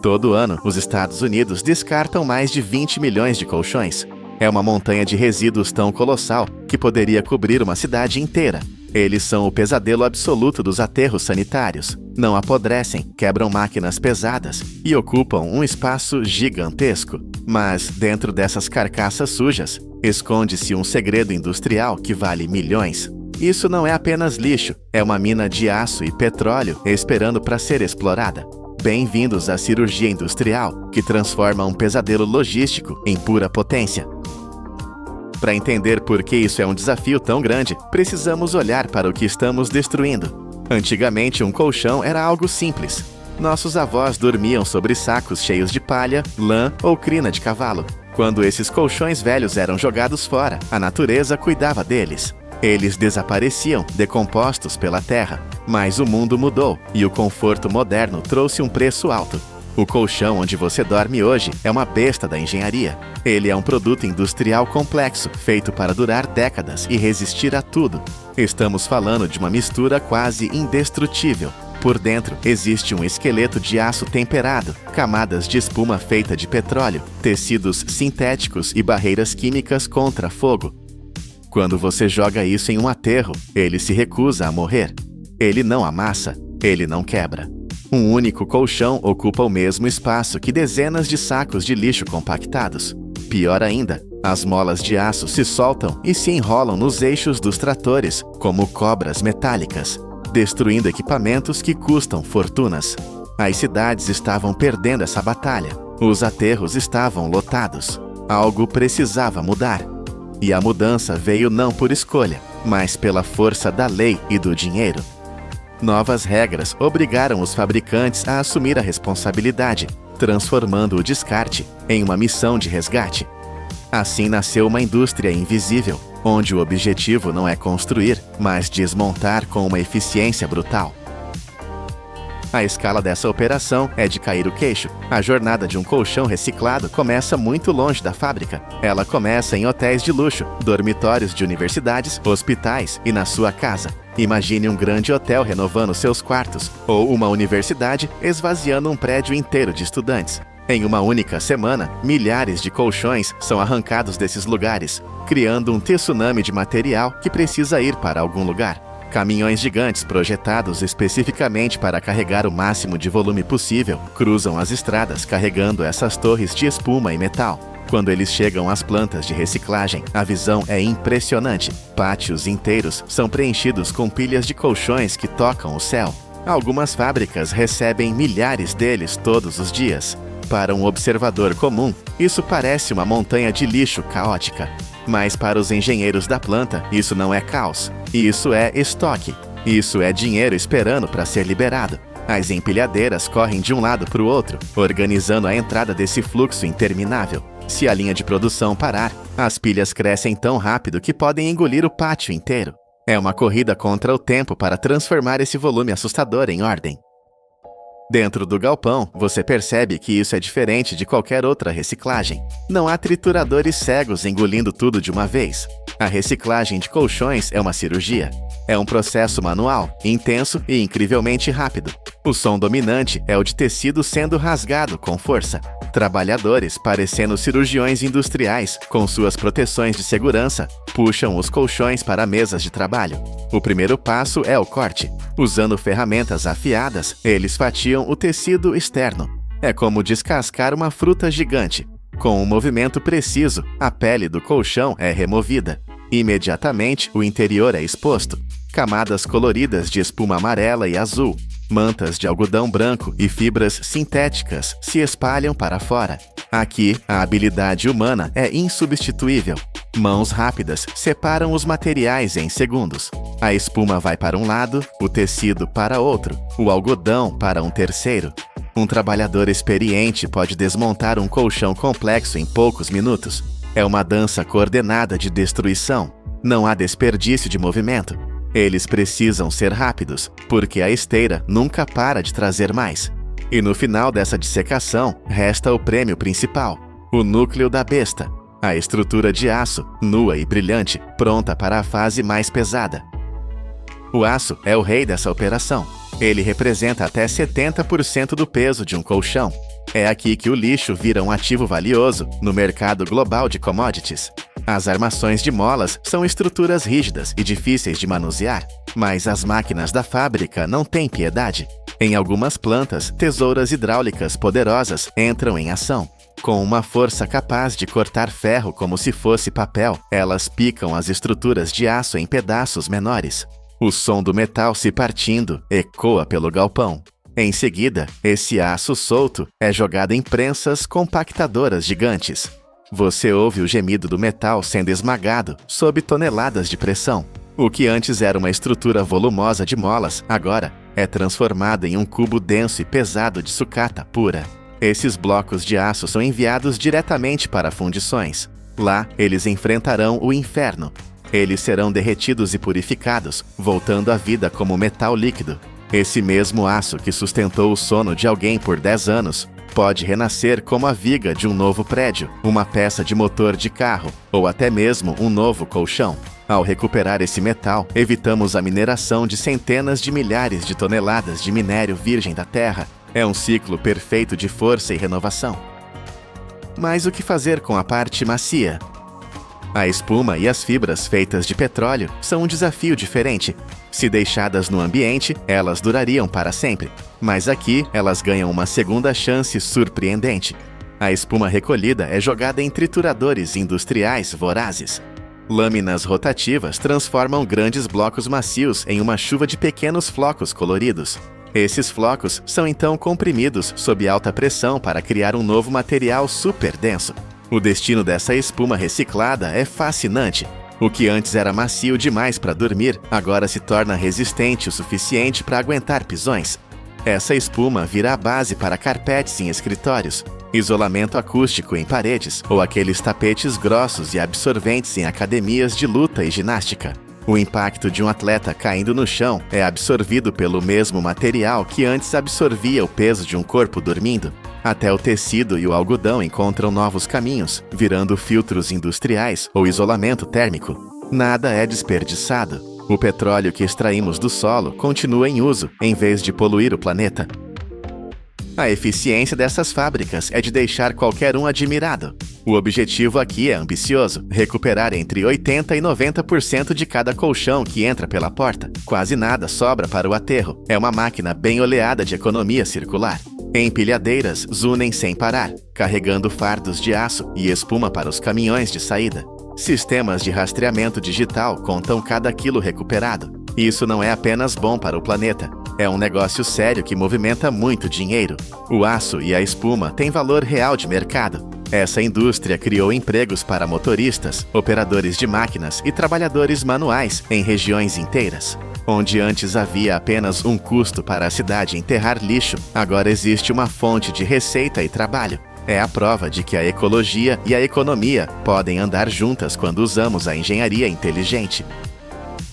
Todo ano, os Estados Unidos descartam mais de 20 milhões de colchões. É uma montanha de resíduos tão colossal que poderia cobrir uma cidade inteira. Eles são o pesadelo absoluto dos aterros sanitários. Não apodrecem, quebram máquinas pesadas e ocupam um espaço gigantesco. Mas, dentro dessas carcaças sujas, esconde-se um segredo industrial que vale milhões. Isso não é apenas lixo, é uma mina de aço e petróleo esperando para ser explorada. Bem-vindos à cirurgia industrial, que transforma um pesadelo logístico em pura potência. Para entender por que isso é um desafio tão grande, precisamos olhar para o que estamos destruindo. Antigamente, um colchão era algo simples. Nossos avós dormiam sobre sacos cheios de palha, lã ou crina de cavalo. Quando esses colchões velhos eram jogados fora, a natureza cuidava deles. Eles desapareciam, decompostos pela terra. Mas o mundo mudou e o conforto moderno trouxe um preço alto. O colchão onde você dorme hoje é uma besta da engenharia. Ele é um produto industrial complexo, feito para durar décadas e resistir a tudo. Estamos falando de uma mistura quase indestrutível. Por dentro, existe um esqueleto de aço temperado, camadas de espuma feita de petróleo, tecidos sintéticos e barreiras químicas contra fogo. Quando você joga isso em um aterro, ele se recusa a morrer. Ele não amassa, ele não quebra. Um único colchão ocupa o mesmo espaço que dezenas de sacos de lixo compactados. Pior ainda, as molas de aço se soltam e se enrolam nos eixos dos tratores, como cobras metálicas, destruindo equipamentos que custam fortunas. As cidades estavam perdendo essa batalha. Os aterros estavam lotados. Algo precisava mudar. E a mudança veio não por escolha, mas pela força da lei e do dinheiro. Novas regras obrigaram os fabricantes a assumir a responsabilidade, transformando o descarte em uma missão de resgate. Assim nasceu uma indústria invisível, onde o objetivo não é construir, mas desmontar com uma eficiência brutal. A escala dessa operação é de cair o queixo. A jornada de um colchão reciclado começa muito longe da fábrica. Ela começa em hotéis de luxo, dormitórios de universidades, hospitais e na sua casa. Imagine um grande hotel renovando seus quartos, ou uma universidade esvaziando um prédio inteiro de estudantes. Em uma única semana, milhares de colchões são arrancados desses lugares, criando um tsunami de material que precisa ir para algum lugar. Caminhões gigantes projetados especificamente para carregar o máximo de volume possível cruzam as estradas carregando essas torres de espuma e metal. Quando eles chegam às plantas de reciclagem, a visão é impressionante. Pátios inteiros são preenchidos com pilhas de colchões que tocam o céu. Algumas fábricas recebem milhares deles todos os dias. Para um observador comum, isso parece uma montanha de lixo caótica. Mas para os engenheiros da planta, isso não é caos. Isso é estoque. Isso é dinheiro esperando para ser liberado. As empilhadeiras correm de um lado para o outro, organizando a entrada desse fluxo interminável. Se a linha de produção parar, as pilhas crescem tão rápido que podem engolir o pátio inteiro. É uma corrida contra o tempo para transformar esse volume assustador em ordem. Dentro do galpão, você percebe que isso é diferente de qualquer outra reciclagem. Não há trituradores cegos engolindo tudo de uma vez. A reciclagem de colchões é uma cirurgia. É um processo manual, intenso e incrivelmente rápido. O som dominante é o de tecido sendo rasgado com força. Trabalhadores, parecendo cirurgiões industriais, com suas proteções de segurança, puxam os colchões para mesas de trabalho. O primeiro passo é o corte. Usando ferramentas afiadas, eles fatiam o tecido externo. É como descascar uma fruta gigante. Com um movimento preciso, a pele do colchão é removida. Imediatamente, o interior é exposto. Camadas coloridas de espuma amarela e azul, mantas de algodão branco e fibras sintéticas se espalham para fora. Aqui, a habilidade humana é insubstituível. Mãos rápidas separam os materiais em segundos. A espuma vai para um lado, o tecido para outro, o algodão para um terceiro. Um trabalhador experiente pode desmontar um colchão complexo em poucos minutos. É uma dança coordenada de destruição. Não há desperdício de movimento. Eles precisam ser rápidos, porque a esteira nunca para de trazer mais. E no final dessa dissecação, resta o prêmio principal, o núcleo da besta, a estrutura de aço, nua e brilhante, pronta para a fase mais pesada. O aço é o rei dessa operação. Ele representa até 70% do peso de um colchão. É aqui que o lixo vira um ativo valioso no mercado global de commodities. As armações de molas são estruturas rígidas e difíceis de manusear, mas as máquinas da fábrica não têm piedade. Em algumas plantas, tesouras hidráulicas poderosas entram em ação. Com uma força capaz de cortar ferro como se fosse papel, elas picam as estruturas de aço em pedaços menores. O som do metal se partindo ecoa pelo galpão. Em seguida, esse aço solto é jogado em prensas compactadoras gigantes. Você ouve o gemido do metal sendo esmagado sob toneladas de pressão. O que antes era uma estrutura volumosa de molas, agora é transformado em um cubo denso e pesado de sucata pura. Esses blocos de aço são enviados diretamente para fundições. Lá, eles enfrentarão o inferno. Eles serão derretidos e purificados, voltando à vida como metal líquido. Esse mesmo aço que sustentou o sono de alguém por 10 anos pode renascer como a viga de um novo prédio, uma peça de motor de carro ou até mesmo um novo colchão. Ao recuperar esse metal, evitamos a mineração de centenas de milhares de toneladas de minério virgem da Terra. É um ciclo perfeito de força e renovação. Mas o que fazer com a parte macia? A espuma e as fibras feitas de petróleo são um desafio diferente. Se deixadas no ambiente, elas durariam para sempre. Mas aqui, elas ganham uma segunda chance surpreendente. A espuma recolhida é jogada em trituradores industriais vorazes. Lâminas rotativas transformam grandes blocos macios em uma chuva de pequenos flocos coloridos. Esses flocos são então comprimidos sob alta pressão para criar um novo material super denso. O destino dessa espuma reciclada é fascinante. O que antes era macio demais para dormir, agora se torna resistente o suficiente para aguentar pisões. Essa espuma vira a base para carpetes em escritórios, isolamento acústico em paredes ou aqueles tapetes grossos e absorventes em academias de luta e ginástica. O impacto de um atleta caindo no chão é absorvido pelo mesmo material que antes absorvia o peso de um corpo dormindo. Até o tecido e o algodão encontram novos caminhos, virando filtros industriais ou isolamento térmico. Nada é desperdiçado. O petróleo que extraímos do solo continua em uso, em vez de poluir o planeta. A eficiência dessas fábricas é de deixar qualquer um admirado. O objetivo aqui é ambicioso: recuperar entre 80% e 90% de cada colchão que entra pela porta. Quase nada sobra para o aterro. É uma máquina bem oleada de economia circular. Empilhadeiras zunem sem parar, carregando fardos de aço e espuma para os caminhões de saída. Sistemas de rastreamento digital contam cada quilo recuperado. Isso não é apenas bom para o planeta. É um negócio sério que movimenta muito dinheiro. O aço e a espuma têm valor real de mercado. Essa indústria criou empregos para motoristas, operadores de máquinas e trabalhadores manuais em regiões inteiras. Onde antes havia apenas um custo para a cidade enterrar lixo, agora existe uma fonte de receita e trabalho. É a prova de que a ecologia e a economia podem andar juntas quando usamos a engenharia inteligente.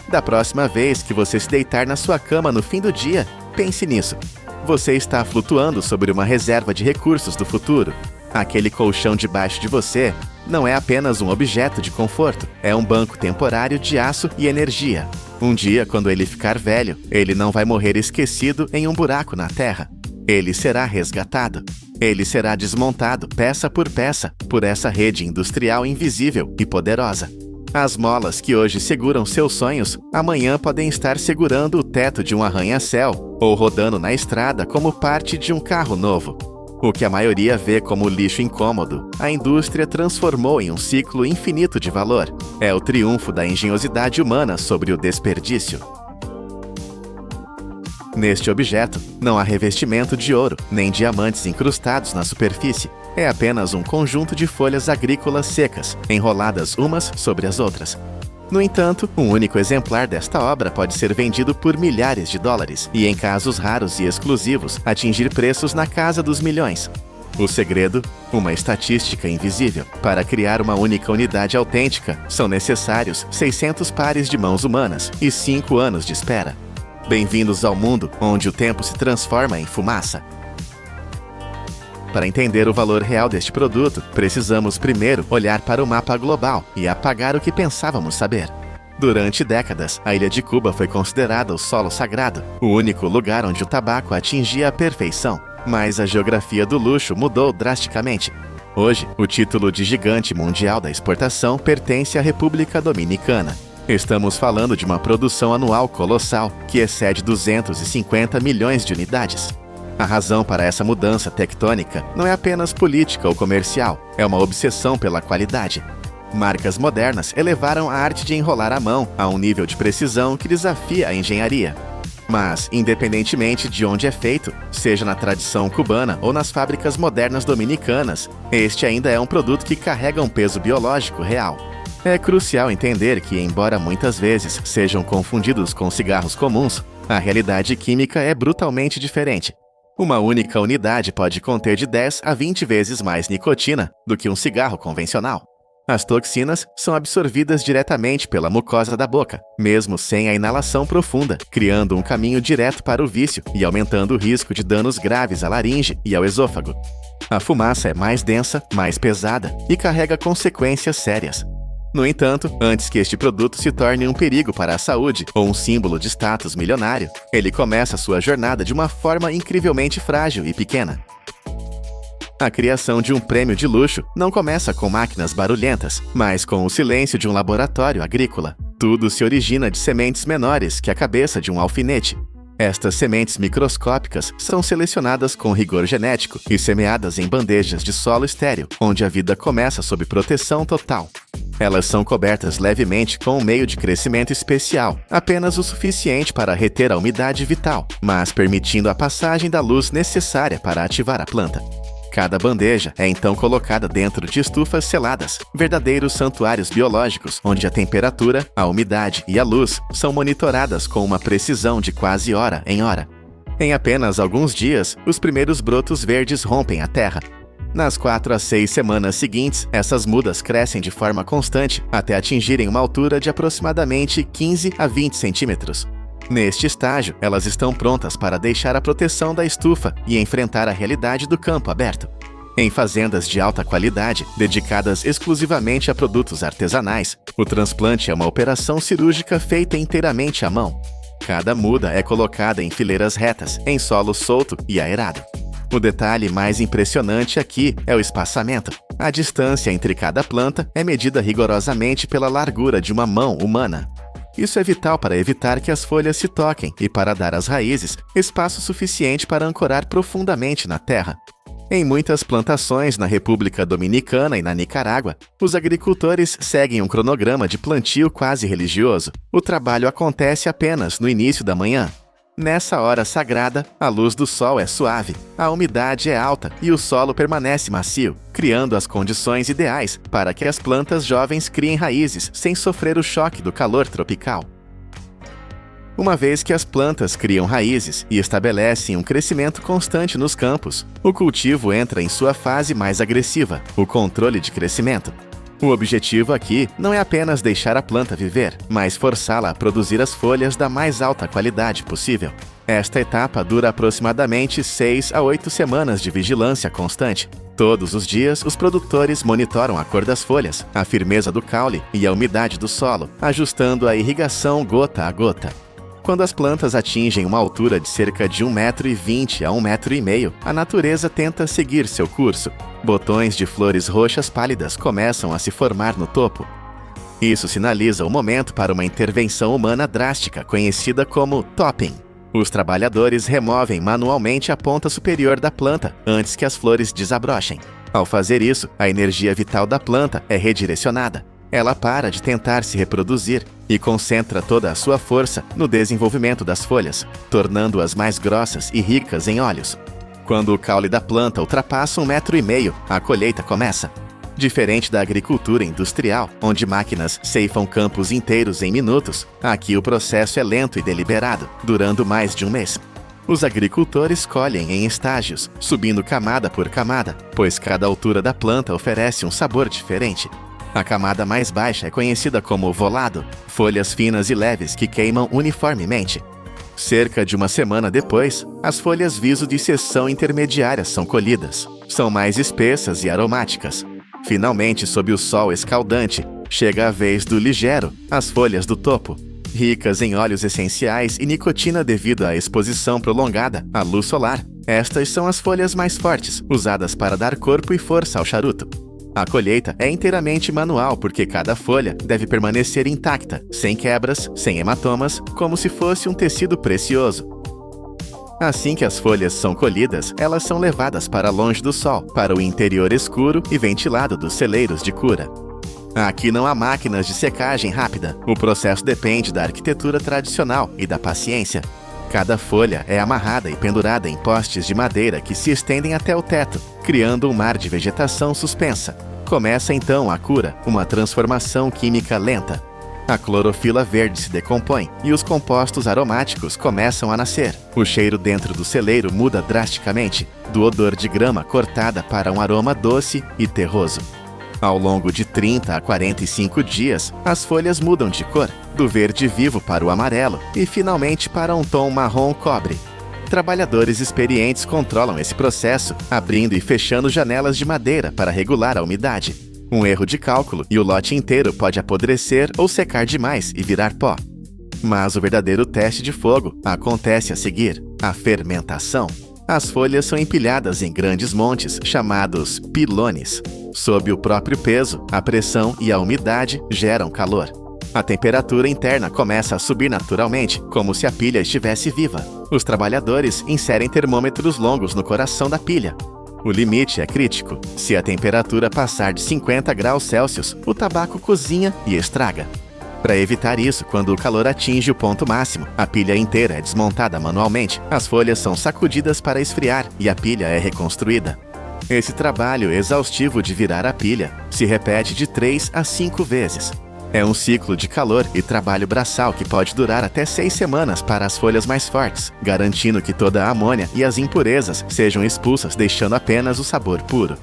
Da próxima vez que você se deitar na sua cama no fim do dia, pense nisso. Você está flutuando sobre uma reserva de recursos do futuro. Aquele colchão debaixo de você não é apenas um objeto de conforto, é um banco temporário de aço e energia. Um dia, quando ele ficar velho, ele não vai morrer esquecido em um buraco na terra. Ele será resgatado. Ele será desmontado peça por peça por essa rede industrial invisível e poderosa. As molas que hoje seguram seus sonhos, amanhã podem estar segurando o teto de um arranha-céu ou rodando na estrada como parte de um carro novo. O que a maioria vê como lixo incômodo, a indústria transformou em um ciclo infinito de valor. É o triunfo da engenhosidade humana sobre o desperdício. Neste objeto, não há revestimento de ouro, nem diamantes incrustados na superfície. É apenas um conjunto de folhas agrícolas secas, enroladas umas sobre as outras. No entanto, um único exemplar desta obra pode ser vendido por milhares de dólares e, em casos raros e exclusivos, atingir preços na casa dos milhões. O segredo? Uma estatística invisível. Para criar uma única unidade autêntica, são necessários 600 pares de mãos humanas e 5 anos de espera. Bem-vindos ao mundo onde o tempo se transforma em fumaça. Para entender o valor real deste produto, precisamos primeiro olhar para o mapa global e apagar o que pensávamos saber. Durante décadas, a ilha de Cuba foi considerada o solo sagrado, o único lugar onde o tabaco atingia a perfeição. Mas a geografia do luxo mudou drasticamente. Hoje, o título de gigante mundial da exportação pertence à República Dominicana. Estamos falando de uma produção anual colossal que excede 250 milhões de unidades. A razão para essa mudança tectônica não é apenas política ou comercial, é uma obsessão pela qualidade. Marcas modernas elevaram a arte de enrolar a mão a um nível de precisão que desafia a engenharia. Mas, independentemente de onde é feito, seja na tradição cubana ou nas fábricas modernas dominicanas, este ainda é um produto que carrega um peso biológico real. É crucial entender que, embora muitas vezes sejam confundidos com cigarros comuns, a realidade química é brutalmente diferente. Uma única unidade pode conter de 10 a 20 vezes mais nicotina do que um cigarro convencional. As toxinas são absorvidas diretamente pela mucosa da boca, mesmo sem a inalação profunda, criando um caminho direto para o vício e aumentando o risco de danos graves à laringe e ao esôfago. A fumaça é mais densa, mais pesada e carrega consequências sérias. No entanto, antes que este produto se torne um perigo para a saúde ou um símbolo de status milionário, ele começa sua jornada de uma forma incrivelmente frágil e pequena. A criação de um prêmio de luxo não começa com máquinas barulhentas, mas com o silêncio de um laboratório agrícola. Tudo se origina de sementes menores que a cabeça de um alfinete. Estas sementes microscópicas são selecionadas com rigor genético e semeadas em bandejas de solo estéril, onde a vida começa sob proteção total. Elas são cobertas levemente com um meio de crescimento especial, apenas o suficiente para reter a umidade vital, mas permitindo a passagem da luz necessária para ativar a planta. Cada bandeja é então colocada dentro de estufas seladas, verdadeiros santuários biológicos, onde a temperatura, a umidade e a luz são monitoradas com uma precisão de quase hora em hora. Em apenas alguns dias, os primeiros brotos verdes rompem a terra. Nas 4 a 6 semanas seguintes, essas mudas crescem de forma constante até atingirem uma altura de aproximadamente 15 a 20 centímetros. Neste estágio, elas estão prontas para deixar a proteção da estufa e enfrentar a realidade do campo aberto. Em fazendas de alta qualidade, dedicadas exclusivamente a produtos artesanais, o transplante é uma operação cirúrgica feita inteiramente à mão. Cada muda é colocada em fileiras retas, em solo solto e aerado. O detalhe mais impressionante aqui é o espaçamento. A distância entre cada planta é medida rigorosamente pela largura de uma mão humana. Isso é vital para evitar que as folhas se toquem e para dar às raízes espaço suficiente para ancorar profundamente na terra. Em muitas plantações na República Dominicana e na Nicarágua, os agricultores seguem um cronograma de plantio quase religioso. O trabalho acontece apenas no início da manhã. Nessa hora sagrada, a luz do sol é suave, a umidade é alta e o solo permanece macio, criando as condições ideais para que as plantas jovens criem raízes sem sofrer o choque do calor tropical. Uma vez que as plantas criam raízes e estabelecem um crescimento constante nos campos, o cultivo entra em sua fase mais agressiva, o controle de crescimento. O objetivo aqui não é apenas deixar a planta viver, mas forçá-la a produzir as folhas da mais alta qualidade possível. Esta etapa dura aproximadamente 6 a 8 semanas de vigilância constante. Todos os dias, os produtores monitoram a cor das folhas, a firmeza do caule e a umidade do solo, ajustando a irrigação gota a gota. Quando as plantas atingem uma altura de cerca de 1,20 m a 1,5 m, a natureza tenta seguir seu curso. Botões de flores roxas pálidas começam a se formar no topo. Isso sinaliza o momento para uma intervenção humana drástica, conhecida como topping. Os trabalhadores removem manualmente a ponta superior da planta antes que as flores desabrochem. Ao fazer isso, a energia vital da planta é redirecionada. Ela para de tentar se reproduzir e concentra toda a sua força no desenvolvimento das folhas, tornando-as mais grossas e ricas em óleos. Quando o caule da planta ultrapassa 1,5 m, a colheita começa. Diferente da agricultura industrial, onde máquinas ceifam campos inteiros em minutos, aqui o processo é lento e deliberado, durando mais de um mês. Os agricultores colhem em estágios, subindo camada por camada, pois cada altura da planta oferece um sabor diferente. A camada mais baixa é conhecida como volado, folhas finas e leves que queimam uniformemente. Cerca de uma semana depois, as folhas viso de seção intermediária são colhidas. São mais espessas e aromáticas. Finalmente, sob o sol escaldante, Chega a vez do ligero, as folhas do topo. Ricas em óleos essenciais e nicotina devido à exposição prolongada à luz solar, estas são as folhas mais fortes, usadas para dar corpo e força ao charuto. A colheita é inteiramente manual porque cada folha deve permanecer intacta, sem quebras, sem hematomas, como se fosse um tecido precioso. Assim que as folhas são colhidas, elas são levadas para longe do sol, para o interior escuro e ventilado dos celeiros de cura. Aqui não há máquinas de secagem rápida. O processo depende da arquitetura tradicional e da paciência. Cada folha é amarrada e pendurada em postes de madeira que se estendem até o teto, criando um mar de vegetação suspensa. Começa então a cura, uma transformação química lenta. A clorofila verde se decompõe e os compostos aromáticos começam a nascer. O cheiro dentro do celeiro muda drasticamente, do odor de grama cortada para um aroma doce e terroso. Ao longo de 30 a 45 dias, as folhas mudam de cor, do verde vivo para o amarelo e finalmente para um tom marrom cobre. Trabalhadores experientes controlam esse processo, abrindo e fechando janelas de madeira para regular a umidade. Um erro de cálculo e o lote inteiro pode apodrecer ou secar demais e virar pó. Mas o verdadeiro teste de fogo acontece a seguir, a fermentação. As folhas são empilhadas em grandes montes, chamados pilones. Sob o próprio peso, a pressão e a umidade geram calor. A temperatura interna começa a subir naturalmente, como se a pilha estivesse viva. Os trabalhadores inserem termômetros longos no coração da pilha. O limite é crítico. Se a temperatura passar de 50 graus Celsius, o tabaco cozinha e estraga. Para evitar isso, quando o calor atinge o ponto máximo, a pilha inteira é desmontada manualmente, as folhas são sacudidas para esfriar e a pilha é reconstruída. Esse trabalho exaustivo de virar a pilha se repete de 3 a 5 vezes. É um ciclo de calor e trabalho braçal que pode durar até 6 semanas para as folhas mais fortes, garantindo que toda a amônia e as impurezas sejam expulsas, deixando apenas o sabor puro.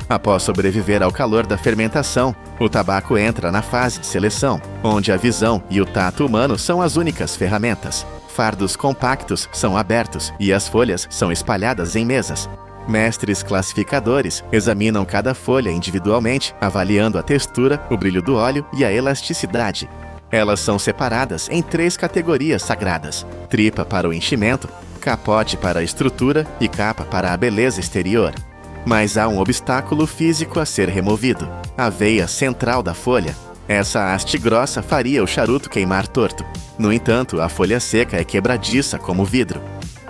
Após sobreviver ao calor da fermentação, o tabaco entra na fase de seleção, onde a visão e o tato humano são as únicas ferramentas. Fardos compactos são abertos e as folhas são espalhadas em mesas. Mestres classificadores examinam cada folha individualmente, avaliando a textura, o brilho do óleo e a elasticidade. Elas são separadas em 3 categorias sagradas: tripa para o enchimento, capote para a estrutura e capa para a beleza exterior. Mas há um obstáculo físico a ser removido: a veia central da folha. Essa haste grossa faria o charuto queimar torto. No entanto, a folha seca é quebradiça como vidro.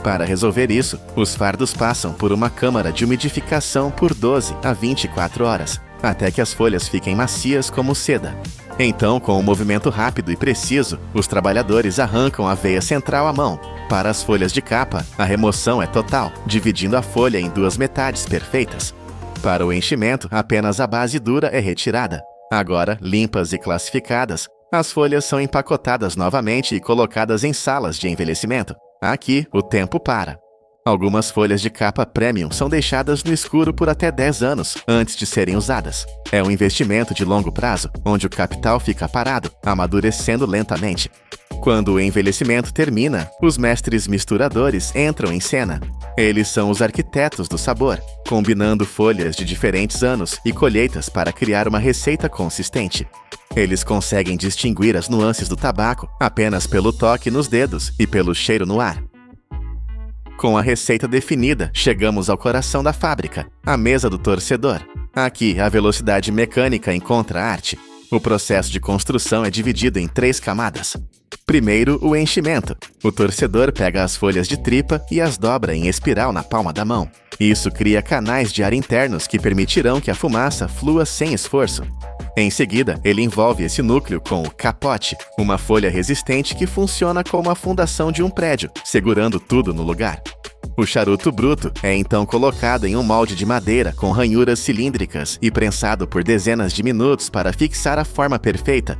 Para resolver isso, os fardos passam por uma câmara de umidificação por 12 a 24 horas, até que as folhas fiquem macias como seda. Então, com um movimento rápido e preciso, os trabalhadores arrancam a veia central à mão. Para as folhas de capa, a remoção é total, dividindo a folha em 2 metades perfeitas. Para o enchimento, apenas a base dura é retirada. Agora, limpas e classificadas, as folhas são empacotadas novamente e colocadas em salas de envelhecimento. Aqui, o tempo para. Algumas folhas de capa premium são deixadas no escuro por até 10 anos antes de serem usadas. É um investimento de longo prazo, onde o capital fica parado, amadurecendo lentamente. Quando o envelhecimento termina, os mestres misturadores entram em cena. Eles são os arquitetos do sabor, combinando folhas de diferentes anos e colheitas para criar uma receita consistente. Eles conseguem distinguir as nuances do tabaco apenas pelo toque nos dedos e pelo cheiro no ar. Com a receita definida, chegamos ao coração da fábrica, a mesa do torcedor. Aqui, a velocidade mecânica encontra a arte. O processo de construção é dividido em 3 camadas. Primeiro, o enchimento. O torcedor pega as folhas de tripa e as dobra em espiral na palma da mão. Isso cria canais de ar internos que permitirão que a fumaça flua sem esforço. Em seguida, ele envolve esse núcleo com o capote, uma folha resistente que funciona como a fundação de um prédio, segurando tudo no lugar. O charuto bruto é então colocado em um molde de madeira com ranhuras cilíndricas e prensado por dezenas de minutos para fixar a forma perfeita.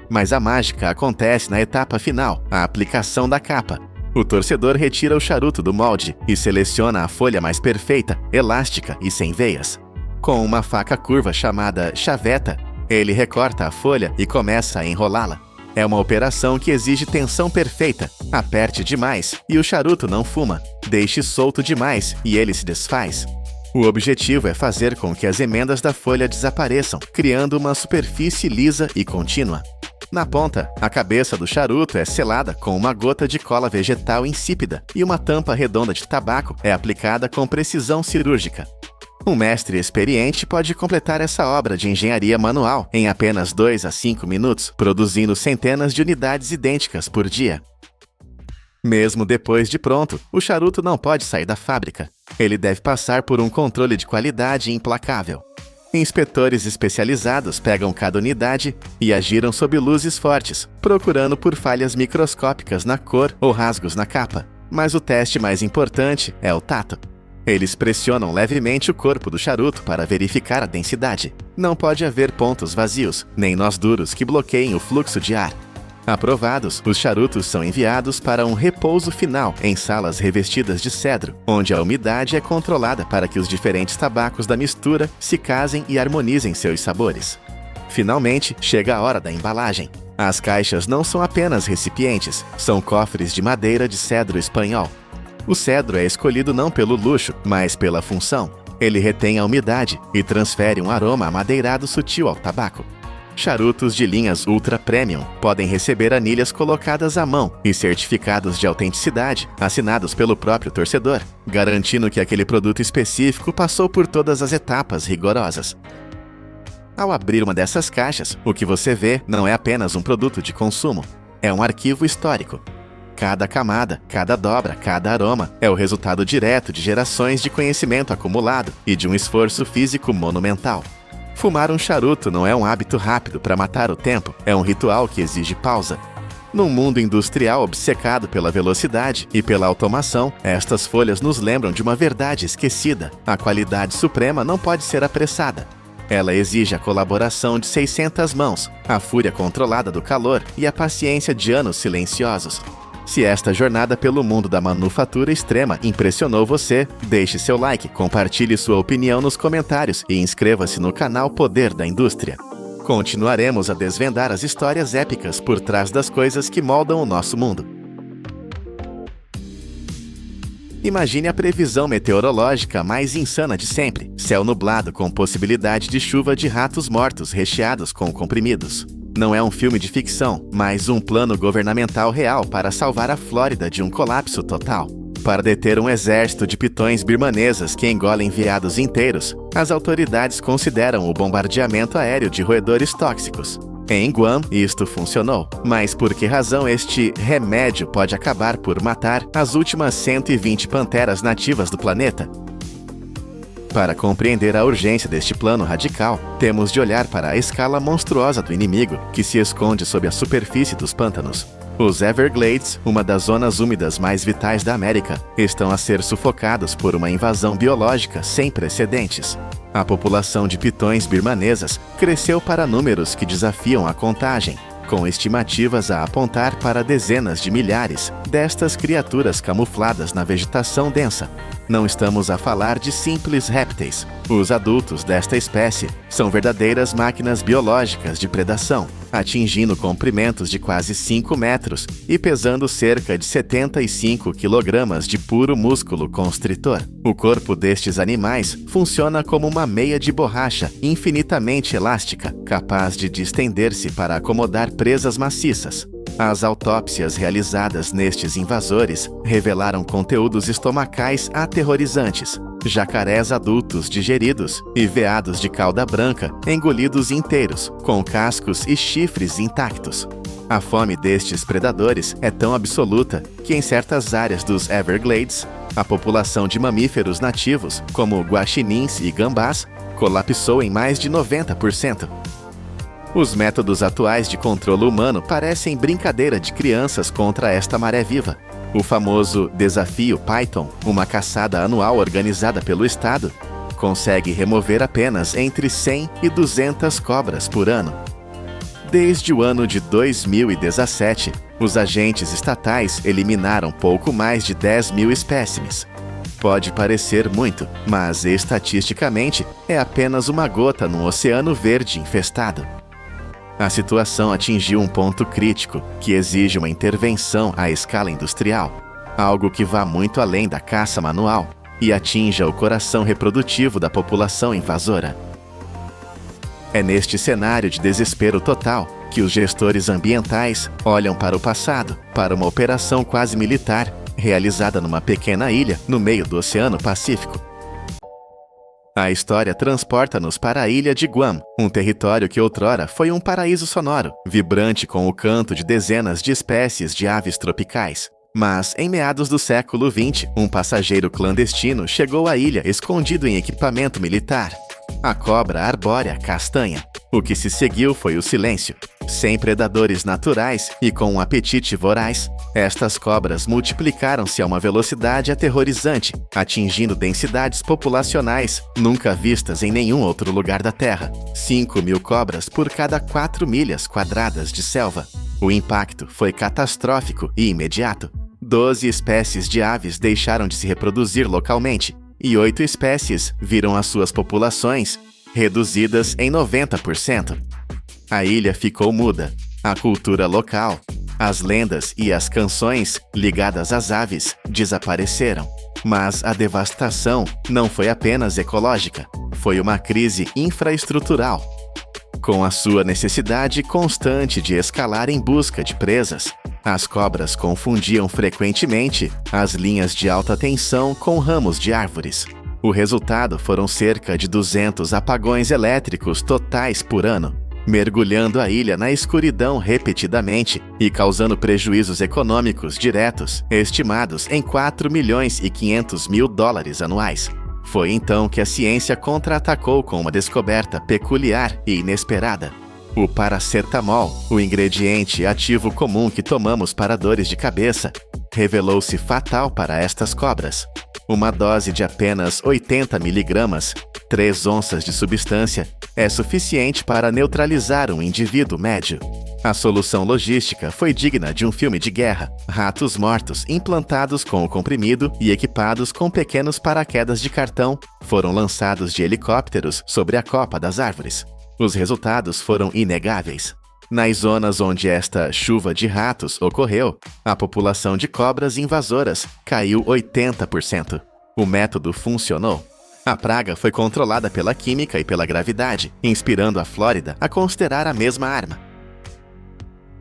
Mas a mágica acontece na etapa final, a aplicação da capa. O torcedor retira o charuto do molde e seleciona a folha mais perfeita, elástica e sem veias. Com uma faca curva chamada chaveta, ele recorta a folha e começa a enrolá-la. É uma operação que exige tensão perfeita. Aperte demais e o charuto não fuma. Deixe solto demais e ele se desfaz. O objetivo é fazer com que as emendas da folha desapareçam, criando uma superfície lisa e contínua. Na ponta, a cabeça do charuto é selada com uma gota de cola vegetal insípida e uma tampa redonda de tabaco é aplicada com precisão cirúrgica. Um mestre experiente pode completar essa obra de engenharia manual em apenas 2 a 5 minutos, produzindo centenas de unidades idênticas por dia. Mesmo depois de pronto, o charuto não pode sair da fábrica. Ele deve passar por um controle de qualidade implacável. Inspetores especializados pegam cada unidade e a giram sob luzes fortes, procurando por falhas microscópicas na cor ou rasgos na capa. Mas o teste mais importante é o tato. Eles pressionam levemente o corpo do charuto para verificar a densidade. Não pode haver pontos vazios, nem nós duros que bloqueiem o fluxo de ar. Aprovados, os charutos são enviados para um repouso final em salas revestidas de cedro, onde a umidade é controlada para que os diferentes tabacos da mistura se casem e harmonizem seus sabores. Finalmente, chega a hora da embalagem. As caixas não são apenas recipientes, são cofres de madeira de cedro espanhol. O cedro é escolhido não pelo luxo, mas pela função. Ele retém a umidade e transfere um aroma amadeirado sutil ao tabaco. Charutos de linhas Ultra Premium podem receber anilhas colocadas à mão e certificados de autenticidade assinados pelo próprio torcedor, garantindo que aquele produto específico passou por todas as etapas rigorosas. Ao abrir uma dessas caixas, o que você vê não é apenas um produto de consumo, é um arquivo histórico. Cada camada, cada dobra, cada aroma é o resultado direto de gerações de conhecimento acumulado e de um esforço físico monumental. Fumar um charuto não é um hábito rápido para matar o tempo, é um ritual que exige pausa. Num mundo industrial obcecado pela velocidade e pela automação, estas folhas nos lembram de uma verdade esquecida. A qualidade suprema não pode ser apressada. Ela exige a colaboração de 600 mãos, a fúria controlada do calor e a paciência de anos silenciosos. Se esta jornada pelo mundo da manufatura extrema impressionou você, deixe seu like, compartilhe sua opinião nos comentários e inscreva-se no canal Poder da Indústria. Continuaremos a desvendar as histórias épicas por trás das coisas que moldam o nosso mundo. Imagine a previsão meteorológica mais insana de sempre: céu nublado com possibilidade de chuva de ratos mortos recheados com comprimidos. Não é um filme de ficção, mas um plano governamental real para salvar a Flórida de um colapso total. Para deter um exército de pitões birmanesas que engolem veados inteiros, as autoridades consideram o bombardeamento aéreo de roedores tóxicos. Em Guam, isto funcionou. Mas por que razão este remédio pode acabar por matar as últimas 120 panteras nativas do planeta? Para compreender a urgência deste plano radical, temos de olhar para a escala monstruosa do inimigo que se esconde sob a superfície dos pântanos. Os Everglades, uma das zonas úmidas mais vitais da América, estão a ser sufocados por uma invasão biológica sem precedentes. A população de pitões birmanesas cresceu para números que desafiam a contagem, com estimativas a apontar para dezenas de milhares destas criaturas camufladas na vegetação densa. Não estamos a falar de simples répteis. Os adultos desta espécie são verdadeiras máquinas biológicas de predação, atingindo comprimentos de quase 5 metros e pesando cerca de 75 quilogramas de puro músculo constritor. O corpo destes animais funciona como uma meia de borracha infinitamente elástica, capaz de distender-se para acomodar presas maciças. As autópsias realizadas nestes invasores revelaram conteúdos estomacais aterrorizantes, jacarés adultos digeridos e veados de cauda branca engolidos inteiros, com cascos e chifres intactos. A fome destes predadores é tão absoluta que em certas áreas dos Everglades, a população de mamíferos nativos, como guaxinins e gambás, colapsou em mais de 90%. Os métodos atuais de controle humano parecem brincadeira de crianças contra esta maré viva. O famoso Desafio Python, uma caçada anual organizada pelo Estado, consegue remover apenas entre 100 e 200 cobras por ano. Desde o ano de 2017, os agentes estatais eliminaram pouco mais de 10 mil espécimes. Pode parecer muito, mas estatisticamente é apenas uma gota num oceano verde infestado. A situação atingiu um ponto crítico que exige uma intervenção à escala industrial, algo que vá muito além da caça manual. e atinja o coração reprodutivo da população invasora. É neste cenário de desespero total que os gestores ambientais olham para o passado, para uma operação quase militar, realizada numa pequena ilha no meio do Oceano Pacífico. A história transporta-nos para a ilha de Guam, um território que outrora foi um paraíso sonoro, vibrante com o canto de dezenas de espécies de aves tropicais. Mas, em meados do século XX, um passageiro clandestino chegou à ilha escondido em equipamento militar. A cobra arbórea castanha. O que se seguiu foi o silêncio. Sem predadores naturais e com um apetite voraz, estas cobras multiplicaram-se a uma velocidade aterrorizante, atingindo densidades populacionais nunca vistas em nenhum outro lugar da Terra. 5.000 cobras por cada 4 milhas quadradas de selva. O impacto foi catastrófico e imediato. 12 espécies de aves deixaram de se reproduzir localmente, e 8 espécies viram as suas populações reduzidas em 90%. A ilha ficou muda. A cultura local, as lendas e as canções ligadas às aves desapareceram. Mas a devastação não foi apenas ecológica, foi uma crise infraestrutural. Com a sua necessidade constante de escalar em busca de presas, as cobras confundiam frequentemente as linhas de alta tensão com ramos de árvores. O resultado foram cerca de 200 apagões elétricos totais por ano, mergulhando a ilha na escuridão repetidamente e causando prejuízos econômicos diretos estimados em 4.500.000 dólares anuais. Foi então que a ciência contra-atacou com uma descoberta peculiar e inesperada. O paracetamol, o ingrediente ativo comum que tomamos para dores de cabeça, revelou-se fatal para estas cobras. Uma dose de apenas 80 miligramas, 3 onças de substância, é suficiente para neutralizar um indivíduo médio. A solução logística foi digna de um filme de guerra. Ratos mortos implantados com o comprimido e equipados com pequenos paraquedas de cartão foram lançados de helicópteros sobre a copa das árvores. Os resultados foram inegáveis. Nas zonas onde esta chuva de ratos ocorreu, a população de cobras invasoras caiu 80%. O método funcionou. A praga foi controlada pela química e pela gravidade, inspirando a Flórida a considerar a mesma arma.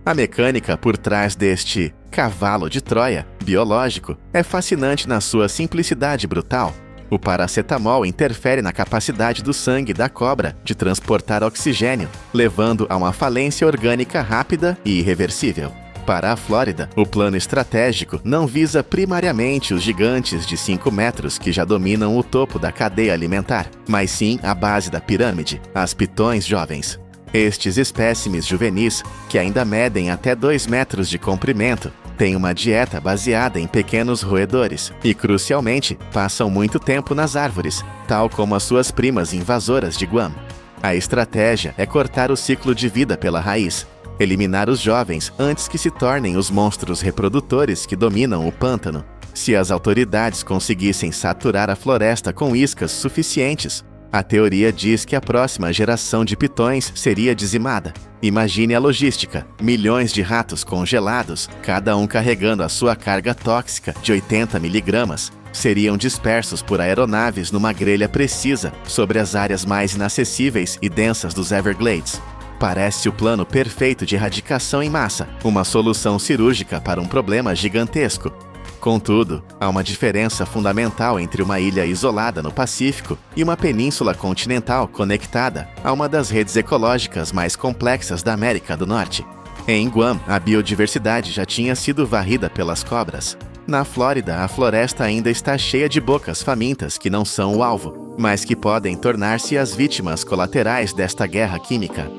A mecânica por trás deste cavalo de Troia biológico é fascinante na sua simplicidade brutal. O paracetamol interfere na capacidade do sangue da cobra de transportar oxigênio, levando a uma falência orgânica rápida e irreversível. Para a Flórida, o plano estratégico não visa primariamente os gigantes de 5 metros que já dominam o topo da cadeia alimentar, mas sim a base da pirâmide, as pitões jovens. Estes espécimes juvenis, que ainda medem até 2 metros de comprimento, têm uma dieta baseada em pequenos roedores e, crucialmente, passam muito tempo nas árvores, tal como as suas primas invasoras de Guam. A estratégia é cortar o ciclo de vida pela raiz, eliminar os jovens antes que se tornem os monstros reprodutores que dominam o pântano. Se as autoridades conseguissem saturar a floresta com iscas suficientes, a teoria diz que a próxima geração de pitões seria dizimada. Imagine a logística: milhões de ratos congelados, cada um carregando a sua carga tóxica de 80 miligramas, seriam dispersos por aeronaves numa grelha precisa sobre as áreas mais inacessíveis e densas dos Everglades. Parece o plano perfeito de erradicação em massa, uma solução cirúrgica para um problema gigantesco. Contudo, há uma diferença fundamental entre uma ilha isolada no Pacífico e uma península continental conectada a uma das redes ecológicas mais complexas da América do Norte. Em Guam, a biodiversidade já tinha sido varrida pelas cobras. Na Flórida, a floresta ainda está cheia de bocas famintas que não são o alvo, mas que podem tornar-se as vítimas colaterais desta guerra química.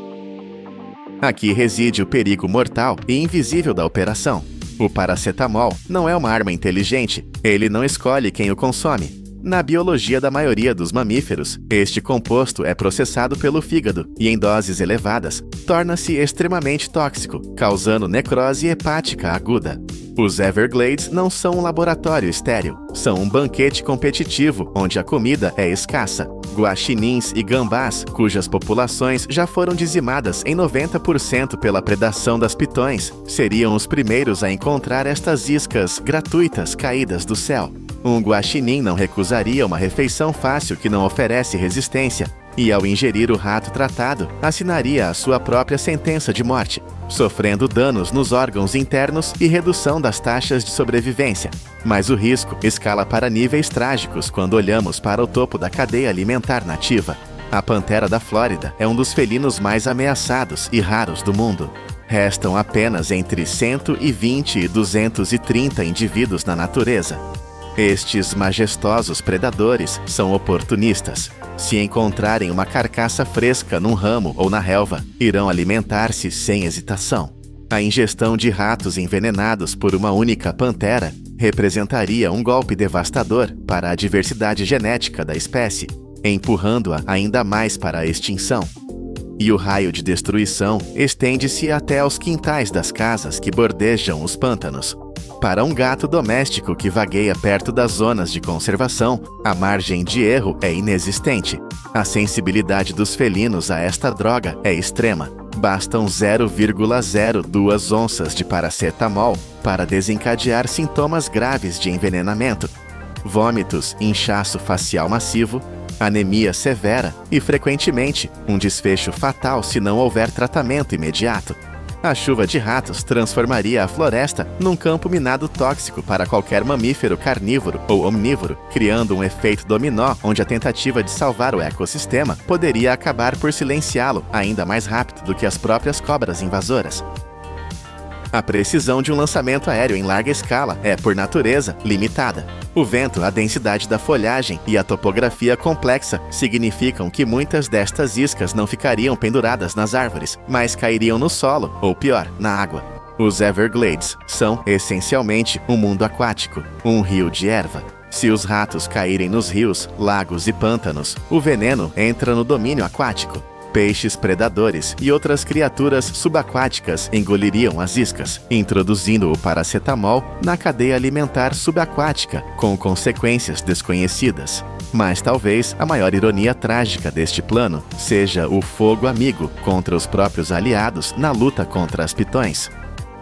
Aqui reside o perigo mortal e invisível da operação. O paracetamol não é uma arma inteligente, ele não escolhe quem o consome. Na biologia da maioria dos mamíferos, este composto é processado pelo fígado e, em doses elevadas, torna-se extremamente tóxico, causando necrose hepática aguda. Os Everglades não são um laboratório estéril, são um banquete competitivo onde a comida é escassa. Guaxinins e gambás, cujas populações já foram dizimadas em 90% pela predação das pitões, seriam os primeiros a encontrar estas iscas gratuitas caídas do céu. Um guaxinim não recusaria uma refeição fácil que não oferece resistência, e ao ingerir o rato tratado, assinaria a sua própria sentença de morte, sofrendo danos nos órgãos internos e redução das taxas de sobrevivência. Mas o risco escala para níveis trágicos quando olhamos para o topo da cadeia alimentar nativa. A pantera da Flórida é um dos felinos mais ameaçados e raros do mundo. Restam apenas entre 120 e 230 indivíduos na natureza. Estes majestosos predadores são oportunistas. Se encontrarem uma carcaça fresca num ramo ou na relva, irão alimentar-se sem hesitação. A ingestão de ratos envenenados por uma única pantera representaria um golpe devastador para a diversidade genética da espécie, empurrando-a ainda mais para a extinção. E o raio de destruição estende-se até aos quintais das casas que bordejam os pântanos. Para um gato doméstico que vagueia perto das zonas de conservação, a margem de erro é inexistente. A sensibilidade dos felinos a esta droga é extrema. Bastam 0,02 onças de paracetamol para desencadear sintomas graves de envenenamento: vômitos, inchaço facial massivo, anemia severa e, frequentemente, um desfecho fatal se não houver tratamento imediato. A chuva de ratos transformaria a floresta num campo minado tóxico para qualquer mamífero carnívoro ou omnívoro, criando um efeito dominó onde a tentativa de salvar o ecossistema poderia acabar por silenciá-lo ainda mais rápido do que as próprias cobras invasoras. A precisão de um lançamento aéreo em larga escala é, por natureza, limitada. O vento, a densidade da folhagem e a topografia complexa significam que muitas destas iscas não ficariam penduradas nas árvores, mas cairiam no solo, ou pior, na água. Os Everglades são, essencialmente, um mundo aquático, um rio de erva. Se os ratos caírem nos rios, lagos e pântanos, o veneno entra no domínio aquático. Peixes predadores e outras criaturas subaquáticas engoliriam as iscas, introduzindo o paracetamol na cadeia alimentar subaquática, com consequências desconhecidas. Mas talvez a maior ironia trágica deste plano seja o fogo amigo contra os próprios aliados na luta contra as pitões.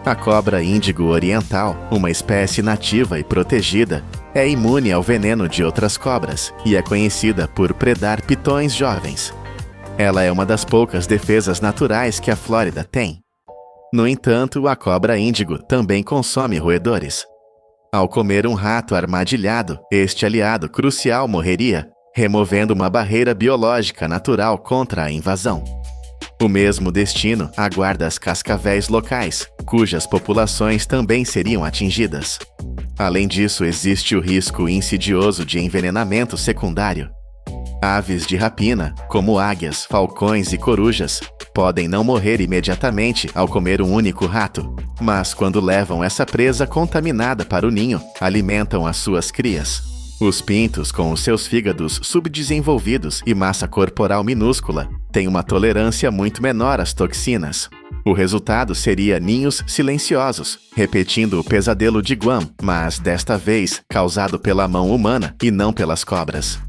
A cobra índigo oriental, uma espécie nativa e protegida, é imune ao veneno de outras cobras e é conhecida por predar pitões jovens. Ela é uma das poucas defesas naturais que a Flórida tem. No entanto, a cobra índigo também consome roedores. Ao comer um rato armadilhado, este aliado crucial morreria, removendo uma barreira biológica natural contra a invasão. O mesmo destino aguarda as cascavéis locais, cujas populações também seriam atingidas. Além disso, existe o risco insidioso de envenenamento secundário. Aves de rapina, como águias, falcões e corujas, podem não morrer imediatamente ao comer um único rato, mas quando levam essa presa contaminada para o ninho, alimentam as suas crias. Os pintos, com os seus fígados subdesenvolvidos e massa corporal minúscula, têm uma tolerância muito menor às toxinas. O resultado seria ninhos silenciosos, repetindo o pesadelo de Guam, mas desta vez causado pela mão humana e não pelas cobras.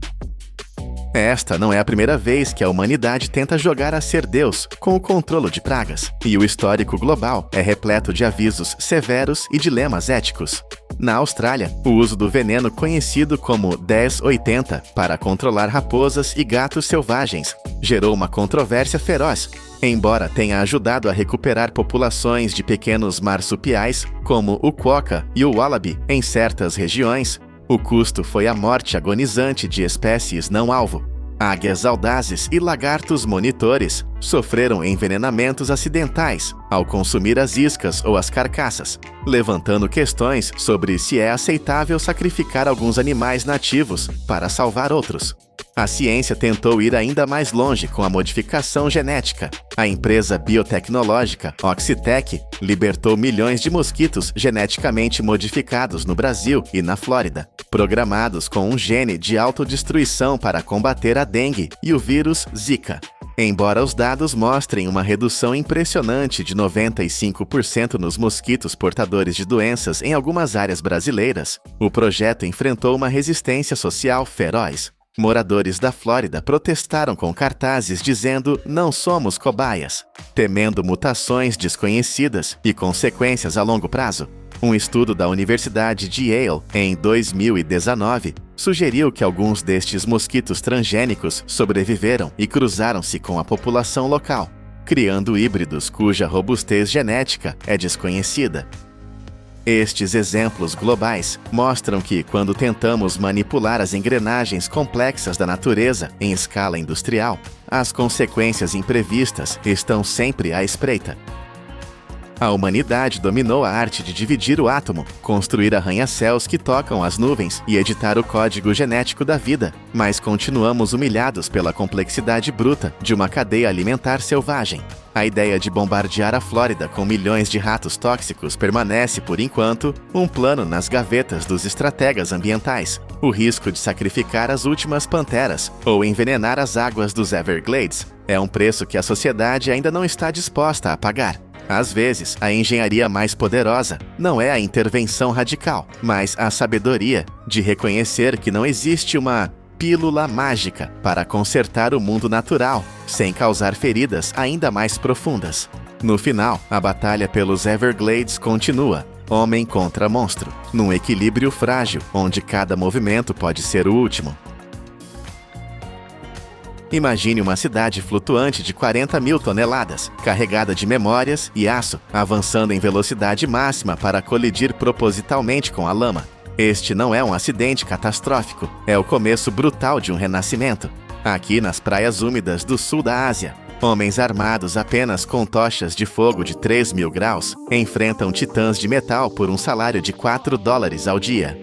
Esta não é a primeira vez que a humanidade tenta jogar a ser Deus com o controle de pragas, e o histórico global é repleto de avisos severos e dilemas éticos. Na Austrália, o uso do veneno conhecido como 1080 para controlar raposas e gatos selvagens gerou uma controvérsia feroz. Embora tenha ajudado a recuperar populações de pequenos marsupiais, como o quokka e o wallaby, em certas regiões, o custo foi a morte agonizante de espécies não-alvo. Águias audazes e lagartos monitores sofreram envenenamentos acidentais ao consumir as iscas ou as carcaças, levantando questões sobre se é aceitável sacrificar alguns animais nativos para salvar outros. A ciência tentou ir ainda mais longe com a modificação genética. A empresa biotecnológica Oxitec libertou milhões de mosquitos geneticamente modificados no Brasil e na Flórida, programados com um gene de autodestruição para combater a dengue e o vírus Zika. Embora os dados mostrem uma redução impressionante de 95% nos mosquitos portadores de doenças em algumas áreas brasileiras, o projeto enfrentou uma resistência social feroz. Moradores da Flórida protestaram com cartazes dizendo "não somos cobaias", temendo mutações desconhecidas e consequências a longo prazo. Um estudo da Universidade de Yale, em 2019, sugeriu que alguns destes mosquitos transgênicos sobreviveram e cruzaram-se com a população local, criando híbridos cuja robustez genética é desconhecida. Estes exemplos globais mostram que, quando tentamos manipular as engrenagens complexas da natureza em escala industrial, as consequências imprevistas estão sempre à espreita. A humanidade dominou a arte de dividir o átomo, construir arranha-céus que tocam as nuvens e editar o código genético da vida, mas continuamos humilhados pela complexidade bruta de uma cadeia alimentar selvagem. A ideia de bombardear a Flórida com milhões de ratos tóxicos permanece, por enquanto, um plano nas gavetas dos estrategas ambientais. O risco de sacrificar as últimas panteras ou envenenar as águas dos Everglades é um preço que a sociedade ainda não está disposta a pagar. Às vezes, a engenharia mais poderosa não é a intervenção radical, mas a sabedoria de reconhecer que não existe uma pílula mágica para consertar o mundo natural, sem causar feridas ainda mais profundas. No final, a batalha pelos Everglades continua, homem contra monstro, num equilíbrio frágil, onde cada movimento pode ser o último. Imagine uma cidade flutuante de 40 mil toneladas, carregada de memórias e aço, avançando em velocidade máxima para colidir propositalmente com a lama. Este não é um acidente catastrófico, é o começo brutal de um renascimento. Aqui nas praias úmidas do sul da Ásia, homens armados apenas com tochas de fogo de 3.000 graus enfrentam titãs de metal por um salário de $4 ao dia.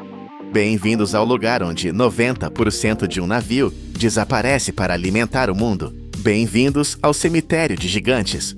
Bem-vindos ao lugar onde 90% de um navio desaparece para alimentar o mundo. Bem-vindos ao cemitério de gigantes.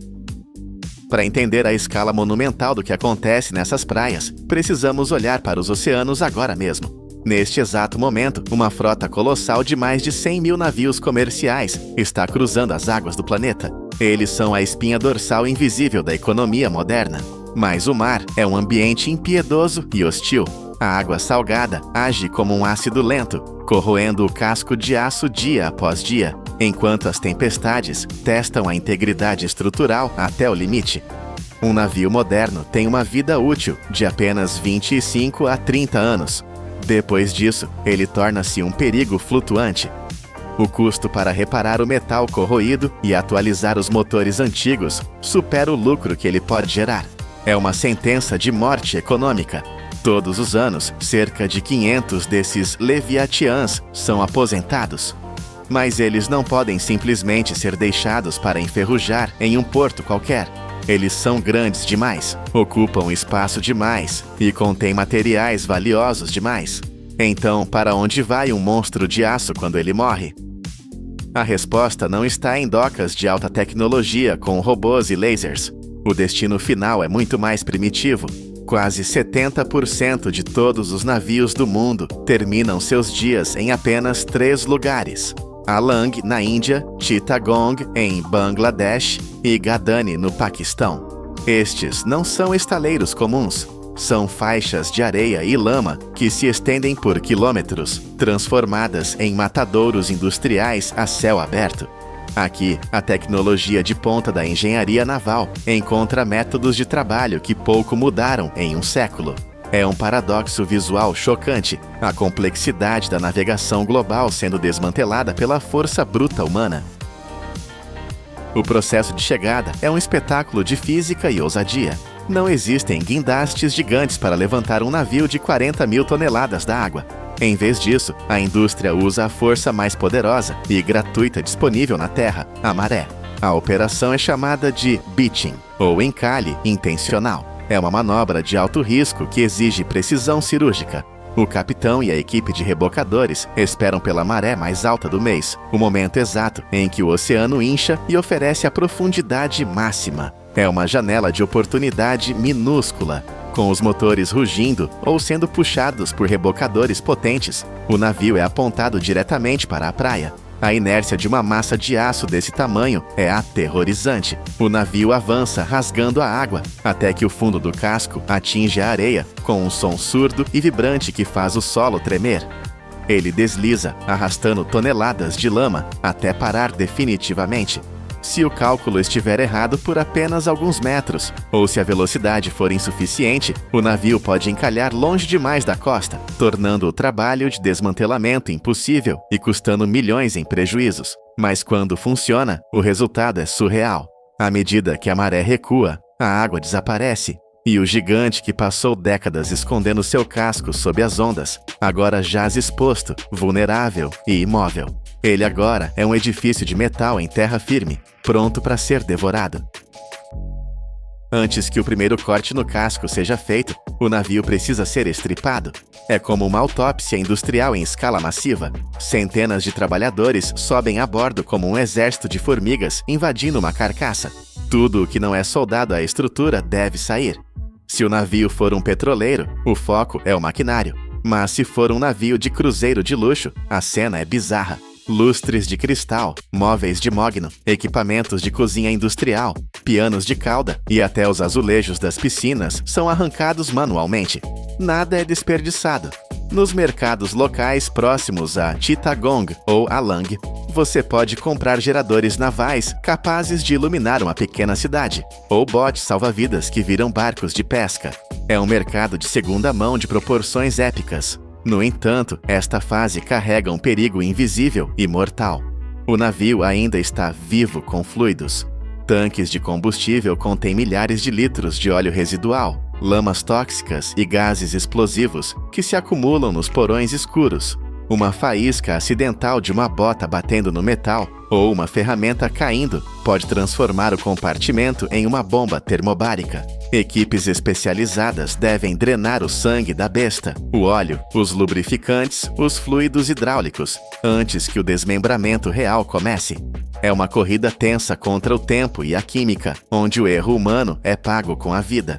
Para entender a escala monumental do que acontece nessas praias, precisamos olhar para os oceanos agora mesmo. Neste exato momento, uma frota colossal de mais de 100 mil navios comerciais está cruzando as águas do planeta. Eles são a espinha dorsal invisível da economia moderna. Mas o mar é um ambiente impiedoso e hostil. A água salgada age como um ácido lento, corroendo o casco de aço dia após dia, enquanto as tempestades testam a integridade estrutural até o limite. Um navio moderno tem uma vida útil de apenas 25 a 30 anos. Depois disso, ele torna-se um perigo flutuante. O custo para reparar o metal corroído e atualizar os motores antigos supera o lucro que ele pode gerar. É uma sentença de morte econômica. Todos os anos, cerca de 500 desses leviatiãs são aposentados. Mas eles não podem simplesmente ser deixados para enferrujar em um porto qualquer. Eles são grandes demais, ocupam espaço demais e contêm materiais valiosos demais. Então, para onde vai um monstro de aço quando ele morre? A resposta não está em docas de alta tecnologia com robôs e lasers. O destino final é muito mais primitivo. Quase 70% de todos os navios do mundo terminam seus dias em apenas 3 lugares: Alang, na Índia, Chittagong, em Bangladesh e Gadani, no Paquistão. Estes não são estaleiros comuns. São faixas de areia e lama que se estendem por quilômetros, transformadas em matadouros industriais a céu aberto. Aqui, a tecnologia de ponta da engenharia naval encontra métodos de trabalho que pouco mudaram em um século. É um paradoxo visual chocante, a complexidade da navegação global sendo desmantelada pela força bruta humana. O processo de chegada é um espetáculo de física e ousadia. Não existem guindastes gigantes para levantar um navio de 40 mil toneladas da água. Em vez disso, a indústria usa a força mais poderosa e gratuita disponível na Terra, a maré. A operação é chamada de beaching, ou encalhe intencional. É uma manobra de alto risco que exige precisão cirúrgica. O capitão e a equipe de rebocadores esperam pela maré mais alta do mês, o momento exato em que o oceano incha e oferece a profundidade máxima. É uma janela de oportunidade minúscula. Com os motores rugindo ou sendo puxados por rebocadores potentes, o navio é apontado diretamente para a praia. A inércia de uma massa de aço desse tamanho é aterrorizante. O navio avança rasgando a água, até que o fundo do casco atinge a areia, com um som surdo e vibrante que faz o solo tremer. Ele desliza, arrastando toneladas de lama, até parar definitivamente. Se o cálculo estiver errado por apenas alguns metros, ou se a velocidade for insuficiente, o navio pode encalhar longe demais da costa, tornando o trabalho de desmantelamento impossível e custando milhões em prejuízos. Mas quando funciona, o resultado é surreal. À medida que a maré recua, a água desaparece, e o gigante que passou décadas escondendo seu casco sob as ondas, agora jaz exposto, vulnerável e imóvel. Ele agora é um edifício de metal em terra firme, pronto para ser devorado. Antes que o primeiro corte no casco seja feito, o navio precisa ser estripado. É como uma autópsia industrial em escala massiva. Centenas de trabalhadores sobem a bordo como um exército de formigas invadindo uma carcaça. Tudo o que não é soldado à estrutura deve sair. Se o navio for um petroleiro, o foco é o maquinário. Mas se for um navio de cruzeiro de luxo, a cena é bizarra. Lustres de cristal, móveis de mogno, equipamentos de cozinha industrial, pianos de cauda e até os azulejos das piscinas são arrancados manualmente. Nada é desperdiçado. Nos mercados locais próximos a Chittagong ou Alang, você pode comprar geradores navais capazes de iluminar uma pequena cidade, ou botes salva-vidas que viram barcos de pesca. É um mercado de segunda mão de proporções épicas. No entanto, esta fase carrega um perigo invisível e mortal. O navio ainda está vivo com fluidos. Tanques de combustível contêm milhares de litros de óleo residual, lamas tóxicas e gases explosivos que se acumulam nos porões escuros. Uma faísca acidental de uma bota batendo no metal ou uma ferramenta caindo pode transformar o compartimento em uma bomba termobárica. Equipes especializadas devem drenar o sangue da besta, o óleo, os lubrificantes, os fluidos hidráulicos, antes que o desmembramento real comece. É uma corrida tensa contra o tempo e a química, onde o erro humano é pago com a vida.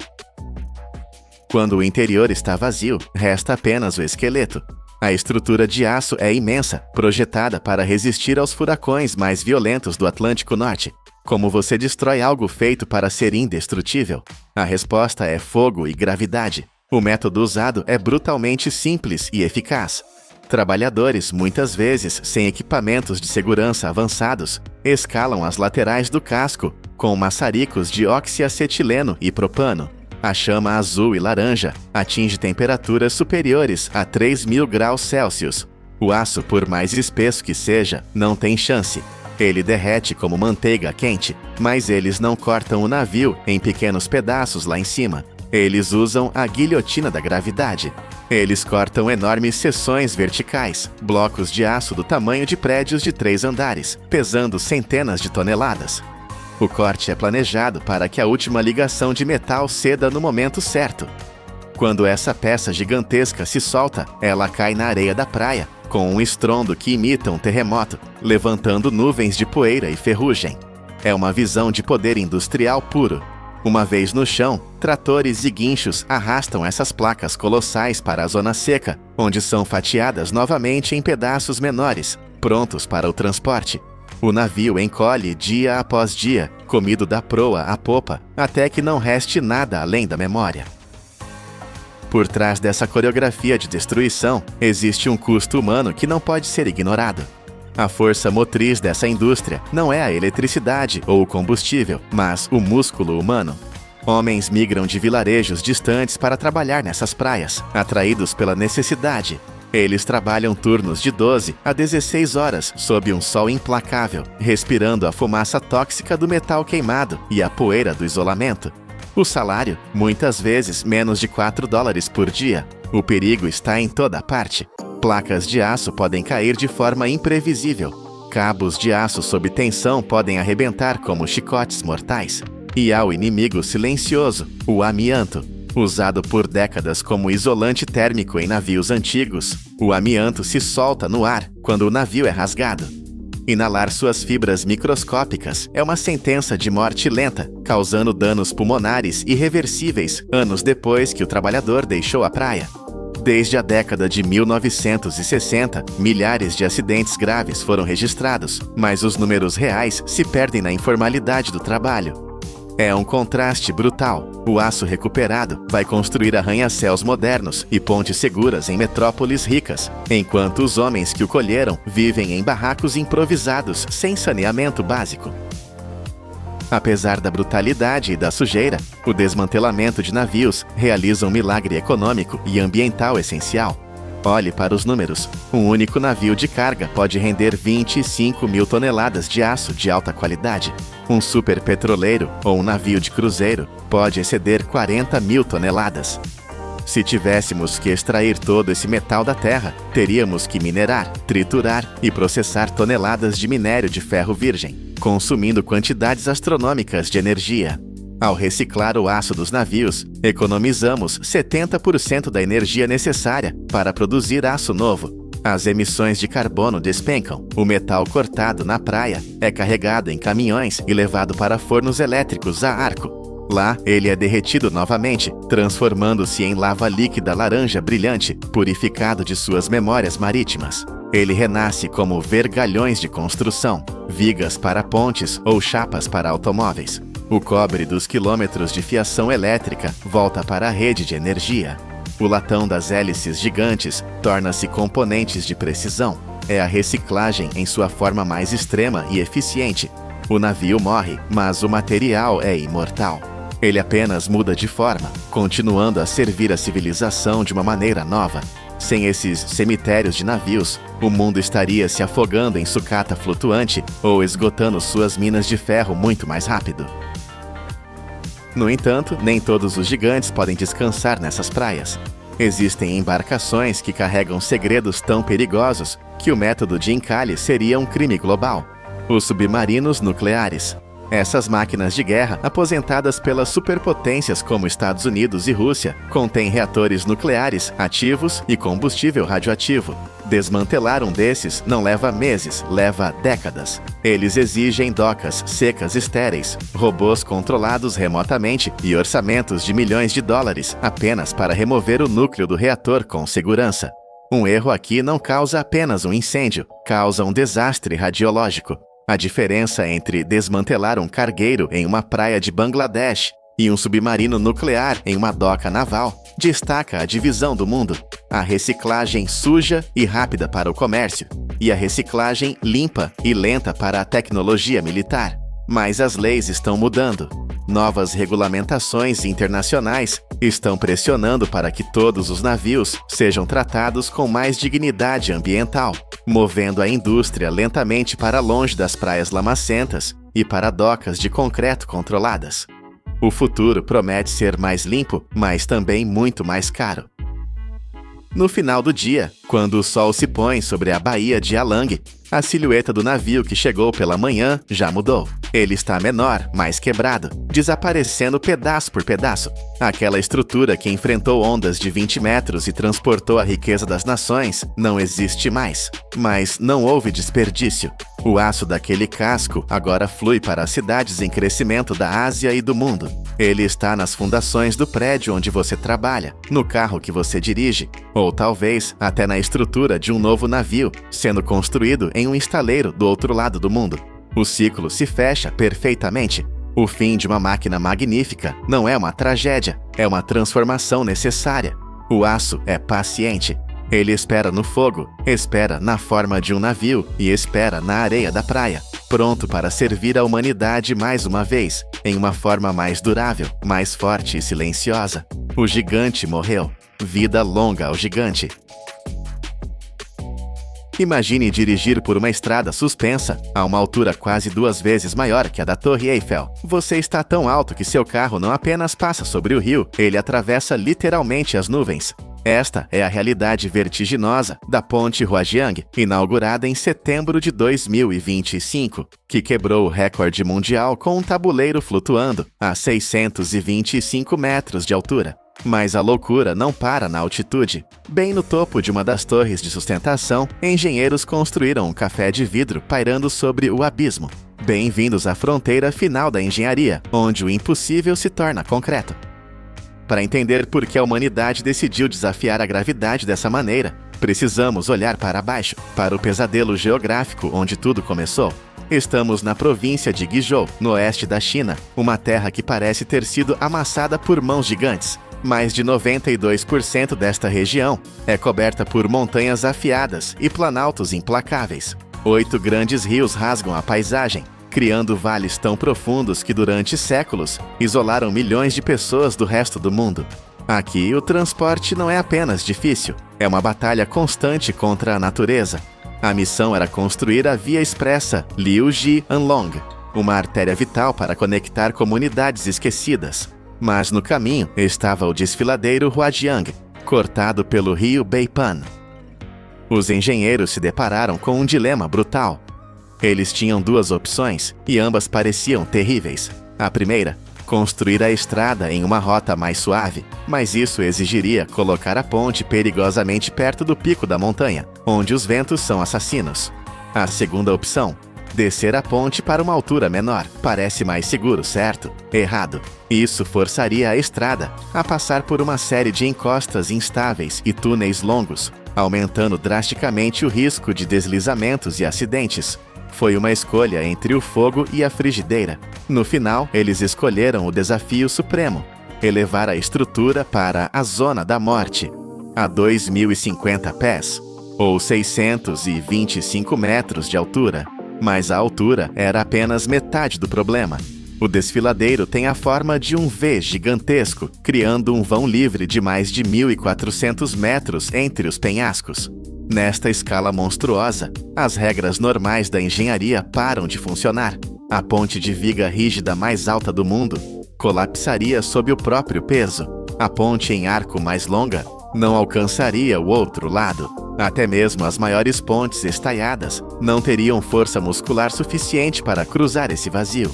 Quando o interior está vazio, resta apenas o esqueleto. A estrutura de aço é imensa, projetada para resistir aos furacões mais violentos do Atlântico Norte. Como você destrói algo feito para ser indestrutível? A resposta é fogo e gravidade. O método usado é brutalmente simples e eficaz. Trabalhadores, muitas vezes sem equipamentos de segurança avançados, escalam as laterais do casco com maçaricos de oxiacetileno e propano. A chama azul e laranja atinge temperaturas superiores a 3.000 graus Celsius. O aço, por mais espesso que seja, não tem chance. Ele derrete como manteiga quente, mas eles não cortam o navio em pequenos pedaços lá em cima. Eles usam a guilhotina da gravidade. Eles cortam enormes seções verticais, blocos de aço do tamanho de prédios de 3 andares, pesando centenas de toneladas. O corte é planejado para que a última ligação de metal ceda no momento certo. Quando essa peça gigantesca se solta, ela cai na areia da praia, com um estrondo que imita um terremoto, levantando nuvens de poeira e ferrugem. É uma visão de poder industrial puro. Uma vez no chão, tratores e guinchos arrastam essas placas colossais para a zona seca, onde são fatiadas novamente em pedaços menores, prontos para o transporte. O navio encolhe dia após dia, comido da proa à popa, até que não reste nada além da memória. Por trás dessa coreografia de destruição, existe um custo humano que não pode ser ignorado. A força motriz dessa indústria não é a eletricidade ou o combustível, mas o músculo humano. Homens migram de vilarejos distantes para trabalhar nessas praias, atraídos pela necessidade. Eles trabalham turnos de 12 a 16 horas sob um sol implacável, respirando a fumaça tóxica do metal queimado e a poeira do isolamento. O salário, muitas vezes menos de $4 por dia. O perigo está em toda parte. Placas de aço podem cair de forma imprevisível. Cabos de aço sob tensão podem arrebentar como chicotes mortais. E há o inimigo silencioso, o amianto. Usado por décadas como isolante térmico em navios antigos, o amianto se solta no ar quando o navio é rasgado. Inalar suas fibras microscópicas é uma sentença de morte lenta, causando danos pulmonares irreversíveis anos depois que o trabalhador deixou a praia. Desde a década de 1960, milhares de acidentes graves foram registrados, mas os números reais se perdem na informalidade do trabalho. É um contraste brutal. O aço recuperado vai construir arranha-céus modernos e pontes seguras em metrópoles ricas, enquanto os homens que o colheram vivem em barracos improvisados sem saneamento básico. Apesar da brutalidade e da sujeira, o desmantelamento de navios realiza um milagre econômico e ambiental essencial. Olhe para os números. Um único navio de carga pode render 25 mil toneladas de aço de alta qualidade. Um superpetroleiro ou um navio de cruzeiro pode exceder 40 mil toneladas. Se tivéssemos que extrair todo esse metal da terra, teríamos que minerar, triturar e processar toneladas de minério de ferro virgem, consumindo quantidades astronômicas de energia. Ao reciclar o aço dos navios, economizamos 70% da energia necessária para produzir aço novo. As emissões de carbono despencam. O metal cortado na praia é carregado em caminhões e levado para fornos elétricos a arco. Lá, ele é derretido novamente, transformando-se em lava líquida laranja brilhante, purificado de suas memórias marítimas. Ele renasce como vergalhões de construção, vigas para pontes ou chapas para automóveis. O cobre dos quilômetros de fiação elétrica volta para a rede de energia. O latão das hélices gigantes torna-se componentes de precisão. É a reciclagem em sua forma mais extrema e eficiente. O navio morre, mas o material é imortal. Ele apenas muda de forma, continuando a servir a civilização de uma maneira nova. Sem esses cemitérios de navios, o mundo estaria se afogando em sucata flutuante ou esgotando suas minas de ferro muito mais rápido. No entanto, nem todos os gigantes podem descansar nessas praias. Existem embarcações que carregam segredos tão perigosos que o método de encalhe seria um crime global. Os submarinos nucleares. Essas máquinas de guerra, aposentadas pelas superpotências como Estados Unidos e Rússia, contêm reatores nucleares ativos e combustível radioativo. Desmantelar um desses não leva meses, leva décadas. Eles exigem docas secas estéreis, robôs controlados remotamente e orçamentos de milhões de dólares apenas para remover o núcleo do reator com segurança. Um erro aqui não causa apenas um incêndio, causa um desastre radiológico. A diferença entre desmantelar um cargueiro em uma praia de Bangladesh e um submarino nuclear em uma doca naval destaca a divisão do mundo. A reciclagem suja e rápida para o comércio, e a reciclagem limpa e lenta para a tecnologia militar. Mas as leis estão mudando. Novas regulamentações internacionais estão pressionando para que todos os navios sejam tratados com mais dignidade ambiental, movendo a indústria lentamente para longe das praias lamacentas e para docas de concreto controladas. O futuro promete ser mais limpo, mas também muito mais caro. No final do dia, quando o sol se põe sobre a baía de Alang, a silhueta do navio que chegou pela manhã já mudou. Ele está menor, mais quebrado, desaparecendo pedaço por pedaço. Aquela estrutura que enfrentou ondas de 20 metros e transportou a riqueza das nações não existe mais. Mas não houve desperdício. O aço daquele casco agora flui para as cidades em crescimento da Ásia e do mundo. Ele está nas fundações do prédio onde você trabalha, no carro que você dirige, ou talvez até na estrutura de um novo navio, sendo construído em um estaleiro do outro lado do mundo. O ciclo se fecha perfeitamente. O fim de uma máquina magnífica não é uma tragédia, é uma transformação necessária. O aço é paciente. Ele espera no fogo, espera na forma de um navio e espera na areia da praia, pronto para servir a humanidade mais uma vez, em uma forma mais durável, mais forte e silenciosa. O gigante morreu. Vida longa ao gigante. Imagine dirigir por uma estrada suspensa, a uma altura quase 2 vezes maior que a da Torre Eiffel. Você está tão alto que seu carro não apenas passa sobre o rio, ele atravessa literalmente as nuvens. Esta é a realidade vertiginosa da Ponte Huajiang, inaugurada em setembro de 2025, que quebrou o recorde mundial com um tabuleiro flutuando a 625 metros de altura. Mas a loucura não para na altitude. Bem no topo de uma das torres de sustentação, engenheiros construíram um café de vidro pairando sobre o abismo. Bem-vindos à fronteira final da engenharia, onde o impossível se torna concreto. Para entender por que a humanidade decidiu desafiar a gravidade dessa maneira, precisamos olhar para baixo, para o pesadelo geográfico onde tudo começou. Estamos na província de Guizhou, no oeste da China, uma terra que parece ter sido amassada por mãos gigantes. Mais de 92% desta região é coberta por montanhas afiadas e planaltos implacáveis. 8 grandes rios rasgam a paisagem. criando vales tão profundos que durante séculos isolaram milhões de pessoas do resto do mundo. Aqui, o transporte não é apenas difícil, é uma batalha constante contra a natureza. A missão era construir a Via Expressa Liuji-Anlong, uma artéria vital para conectar comunidades esquecidas. Mas no caminho estava o desfiladeiro Huajiang, cortado pelo rio Beipan. Os engenheiros se depararam com um dilema brutal. Eles tinham duas opções e ambas pareciam terríveis. A primeira, construir a estrada em uma rota mais suave, mas isso exigiria colocar a ponte perigosamente perto do pico da montanha, onde os ventos são assassinos. A segunda opção, descer a ponte para uma altura menor. Parece mais seguro, certo? Errado. Isso forçaria a estrada a passar por uma série de encostas instáveis e túneis longos, aumentando drasticamente o risco de deslizamentos e acidentes. Foi uma escolha entre o fogo e a frigideira. No final, eles escolheram o desafio supremo: elevar a estrutura para a Zona da Morte, a 2.050 pés, ou 625 metros de altura. Mas a altura era apenas metade do problema. O desfiladeiro tem a forma de um V gigantesco, criando um vão livre de mais de 1.400 metros entre os penhascos. Nesta escala monstruosa, as regras normais da engenharia param de funcionar. A ponte de viga rígida mais alta do mundo colapsaria sob o próprio peso. A ponte em arco mais longa não alcançaria o outro lado. Até mesmo as maiores pontes estaiadas não teriam força muscular suficiente para cruzar esse vazio.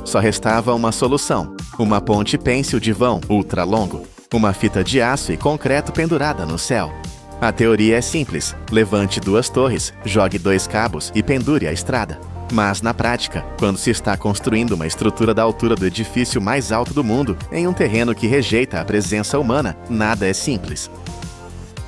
Só restava uma solução: uma ponte pêncil de vão ultralongo, uma fita de aço e concreto pendurada no céu. A teoria é simples: levante duas torres, jogue dois cabos e pendure a estrada. Mas na prática, quando se está construindo uma estrutura da altura do edifício mais alto do mundo, em um terreno que rejeita a presença humana, nada é simples.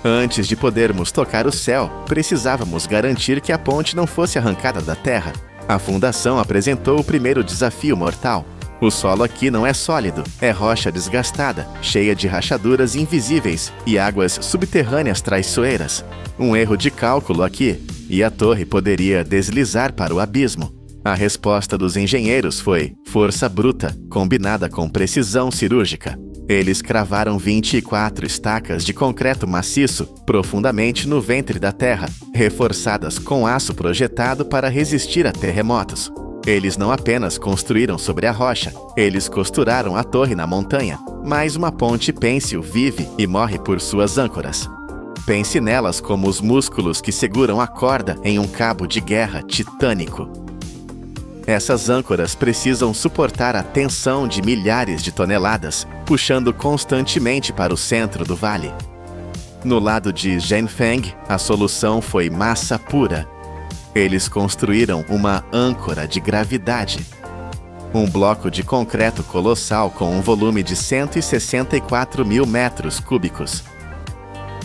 Antes de podermos tocar o céu, precisávamos garantir que a ponte não fosse arrancada da terra. A fundação apresentou o primeiro desafio mortal. O solo aqui não é sólido, é rocha desgastada, cheia de rachaduras invisíveis e águas subterrâneas traiçoeiras. Um erro de cálculo aqui, e a torre poderia deslizar para o abismo. A resposta dos engenheiros foi força bruta, combinada com precisão cirúrgica. Eles cravaram 24 estacas de concreto maciço profundamente no ventre da terra, reforçadas com aço projetado para resistir a terremotos. Eles não apenas construíram sobre a rocha, eles costuraram a torre na montanha. Mais uma ponte pêncil vive e morre por suas âncoras. Pense nelas como os músculos que seguram a corda em um cabo de guerra titânico. Essas âncoras precisam suportar a tensão de milhares de toneladas, puxando constantemente para o centro do vale. No lado de Zhenfeng, a solução foi massa pura. Eles construíram uma âncora de gravidade. Um bloco de concreto colossal com um volume de 164 mil metros cúbicos.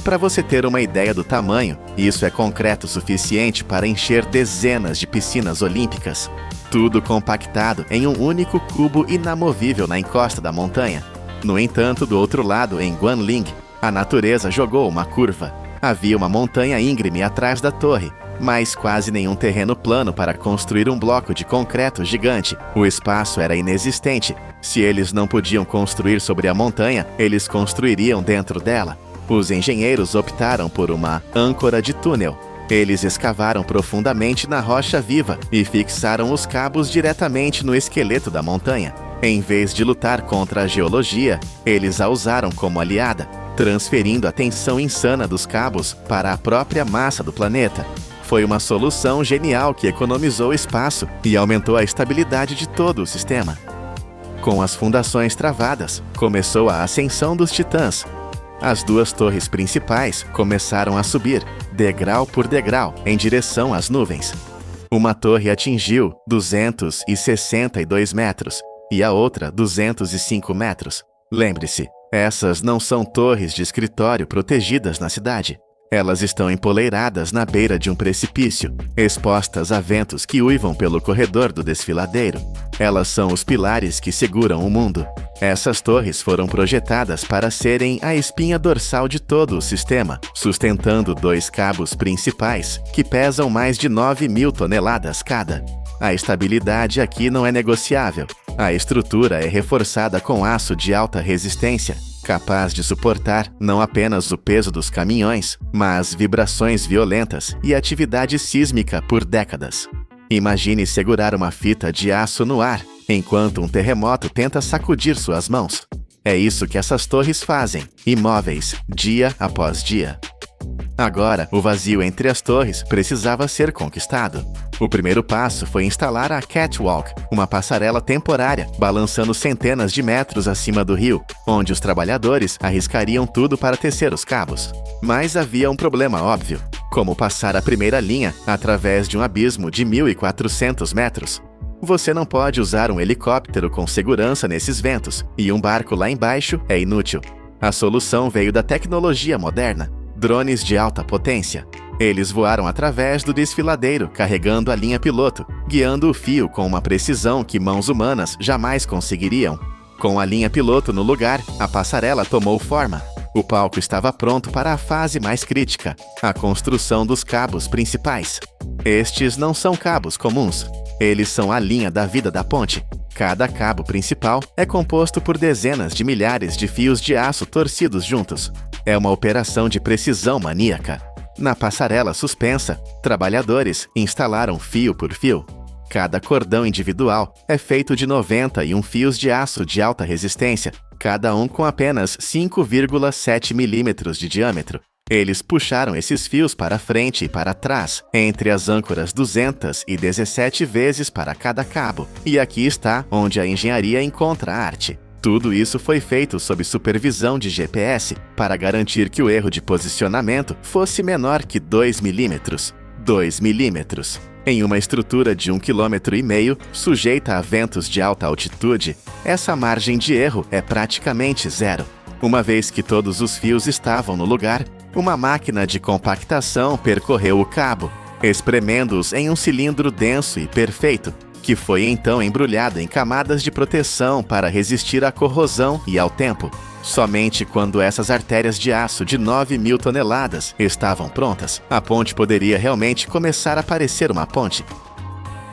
Para você ter uma ideia do tamanho, isso é concreto suficiente para encher dezenas de piscinas olímpicas. Tudo compactado em um único cubo inamovível na encosta da montanha. No entanto, do outro lado, em Guanling, a natureza jogou uma curva. Havia uma montanha íngreme atrás da torre, mas quase nenhum terreno plano para construir um bloco de concreto gigante. O espaço era inexistente. Se eles não podiam construir sobre a montanha, eles construiriam dentro dela. Os engenheiros optaram por uma âncora de túnel. Eles escavaram profundamente na rocha viva e fixaram os cabos diretamente no esqueleto da montanha. Em vez de lutar contra a geologia, eles a usaram como aliada, transferindo a tensão insana dos cabos para a própria massa do planeta. Foi uma solução genial que economizou espaço e aumentou a estabilidade de todo o sistema. Com as fundações travadas, começou a ascensão dos titãs. As duas torres principais começaram a subir, degrau por degrau, em direção às nuvens. Uma torre atingiu 262 metros e a outra 205 metros. Lembre-se, essas não são torres de escritório protegidas na cidade. Elas estão empoleiradas na beira de um precipício, expostas a ventos que uivam pelo corredor do desfiladeiro. Elas são os pilares que seguram o mundo. Essas torres foram projetadas para serem a espinha dorsal de todo o sistema, sustentando dois cabos principais que pesam mais de 9.000 toneladas cada. A estabilidade aqui não é negociável. A estrutura é reforçada com aço de alta resistência, capaz de suportar não apenas o peso dos caminhões, mas vibrações violentas e atividade sísmica por décadas. Imagine segurar uma fita de aço no ar, enquanto um terremoto tenta sacudir suas mãos. É isso que essas torres fazem, imóveis, dia após dia. Agora, o vazio entre as torres precisava ser conquistado. O primeiro passo foi instalar a Catwalk, uma passarela temporária, balançando centenas de metros acima do rio, onde os trabalhadores arriscariam tudo para tecer os cabos. Mas havia um problema óbvio: como passar a primeira linha através de um abismo de 1.400 metros? Você não pode usar um helicóptero com segurança nesses ventos, e um barco lá embaixo é inútil. A solução veio da tecnologia moderna: drones de alta potência. Eles voaram através do desfiladeiro, carregando a linha piloto, guiando o fio com uma precisão que mãos humanas jamais conseguiriam. Com a linha piloto no lugar, a passarela tomou forma. O palco estava pronto para a fase mais crítica: a construção dos cabos principais. Estes não são cabos comuns. Eles são a linha da vida da ponte. Cada cabo principal é composto por dezenas de milhares de fios de aço torcidos juntos. É uma operação de precisão maníaca. Na passarela suspensa, trabalhadores instalaram fio por fio. Cada cordão individual é feito de 91 fios de aço de alta resistência, cada um com apenas 5,7 milímetros de diâmetro. Eles puxaram esses fios para frente e para trás, entre as âncoras 217 vezes para cada cabo. E aqui está onde a engenharia encontra a arte. Tudo isso foi feito sob supervisão de GPS, para garantir que o erro de posicionamento fosse menor que 2 milímetros. 2 milímetros. Em uma estrutura de 1,5 km, sujeita a ventos de alta altitude, essa margem de erro é praticamente zero. Uma vez que todos os fios estavam no lugar, uma máquina de compactação percorreu o cabo, espremendo-os em um cilindro denso e perfeito, que foi então embrulhado em camadas de proteção para resistir à corrosão e ao tempo. Somente quando essas artérias de aço de 9.000 toneladas estavam prontas, a ponte poderia realmente começar a parecer uma ponte.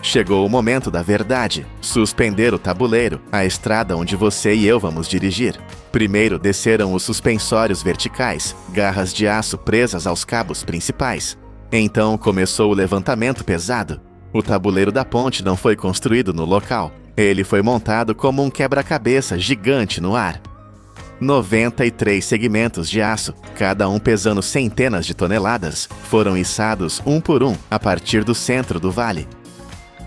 Chegou o momento da verdade: suspender o tabuleiro, a estrada onde você e eu vamos dirigir. Primeiro desceram os suspensórios verticais, garras de aço presas aos cabos principais. Então começou o levantamento pesado. O tabuleiro da ponte não foi construído no local. Ele foi montado como um quebra-cabeça gigante no ar. 93 segmentos de aço, cada um pesando centenas de toneladas, foram içados um por um a partir do centro do vale.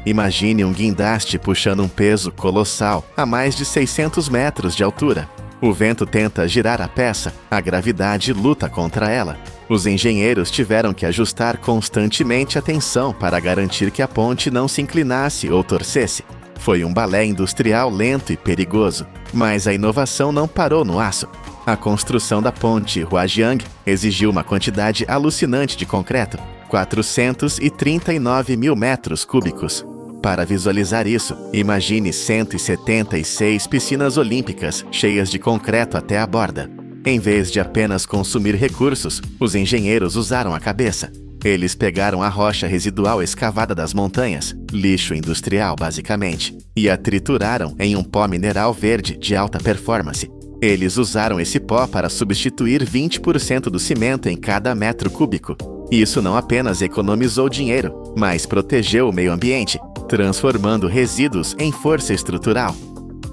Imagine um guindaste puxando um peso colossal a mais de 600 metros de altura. O vento tenta girar a peça, a gravidade luta contra ela. Os engenheiros tiveram que ajustar constantemente a tensão para garantir que a ponte não se inclinasse ou torcesse. Foi um balé industrial lento e perigoso, mas a inovação não parou no aço. A construção da ponte Huajiang exigiu uma quantidade alucinante de concreto: 439 mil metros cúbicos. Para visualizar isso, imagine 176 piscinas olímpicas cheias de concreto até a borda. Em vez de apenas consumir recursos, os engenheiros usaram a cabeça. Eles pegaram a rocha residual escavada das montanhas, lixo industrial basicamente, e a trituraram em um pó mineral verde de alta performance. Eles usaram esse pó para substituir 20% do cimento em cada metro cúbico. Isso não apenas economizou dinheiro, mas protegeu o meio ambiente, transformando resíduos em força estrutural.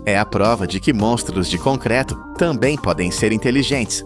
É a prova de que monstros de concreto também podem ser inteligentes.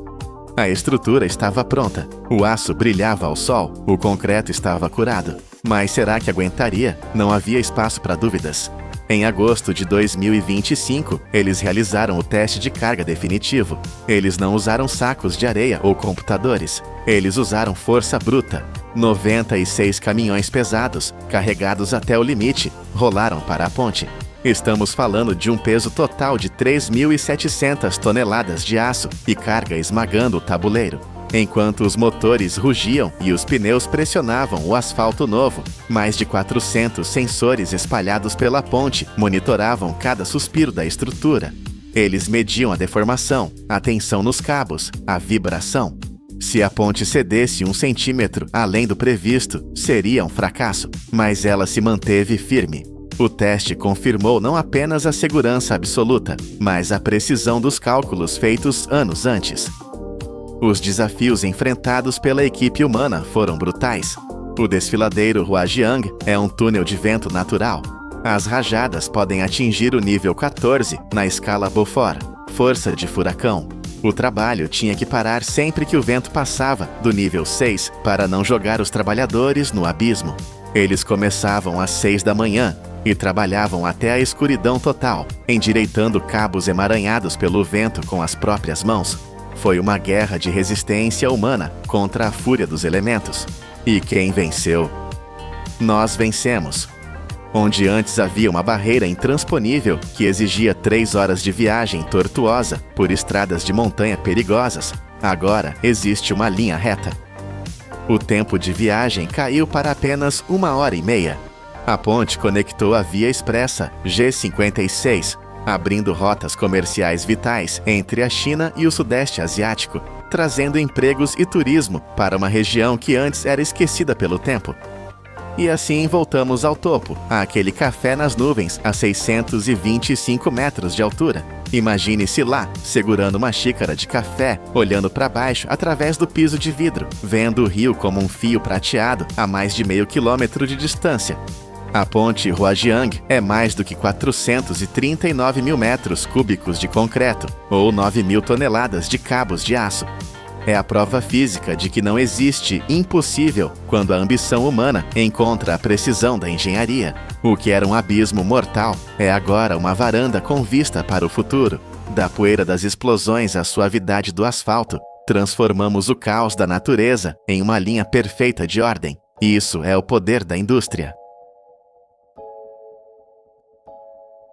A estrutura estava pronta, o aço brilhava ao sol, o concreto estava curado. Mas será que aguentaria? Não havia espaço para dúvidas. Em agosto de 2025, eles realizaram o teste de carga definitivo. Eles não usaram sacos de areia ou computadores. Eles usaram força bruta. 96 caminhões pesados, carregados até o limite, rolaram para a ponte. Estamos falando de um peso total de 3.700 toneladas de aço e carga esmagando o tabuleiro. Enquanto os motores rugiam e os pneus pressionavam o asfalto novo, mais de 400 sensores espalhados pela ponte monitoravam cada suspiro da estrutura. Eles mediam a deformação, a tensão nos cabos, a vibração. Se a ponte cedesse 1 centímetro além do previsto, seria um fracasso, mas ela se manteve firme. O teste confirmou não apenas a segurança absoluta, mas a precisão dos cálculos feitos anos antes. Os desafios enfrentados pela equipe humana foram brutais. O desfiladeiro Huajiang é um túnel de vento natural. As rajadas podem atingir o nível 14 na escala Beaufort, força de furacão. O trabalho tinha que parar sempre que o vento passava do nível 6 para não jogar os trabalhadores no abismo. Eles começavam às 6 da manhã e trabalhavam até a escuridão total, endireitando cabos emaranhados pelo vento com as próprias mãos. Foi uma guerra de resistência humana contra a fúria dos elementos. E quem venceu? Nós vencemos. Onde antes havia uma barreira intransponível que exigia 3 horas de viagem tortuosa por estradas de montanha perigosas, agora existe uma linha reta. O tempo de viagem caiu para apenas 1h30. A ponte conectou a Via Expressa G56, abrindo rotas comerciais vitais entre a China e o Sudeste Asiático, trazendo empregos e turismo para uma região que antes era esquecida pelo tempo. E assim voltamos ao topo, àquele café nas nuvens a 625 metros de altura. Imagine-se lá, segurando uma xícara de café, olhando para baixo através do piso de vidro, vendo o rio como um fio prateado a mais de meio quilômetro de distância. A ponte Huajiang é mais do que 439 mil metros cúbicos de concreto, ou 9 mil toneladas de cabos de aço. É a prova física de que não existe impossível quando a ambição humana encontra a precisão da engenharia. O que era um abismo mortal é agora uma varanda com vista para o futuro. Da poeira das explosões à suavidade do asfalto, transformamos o caos da natureza em uma linha perfeita de ordem. Isso é o poder da indústria.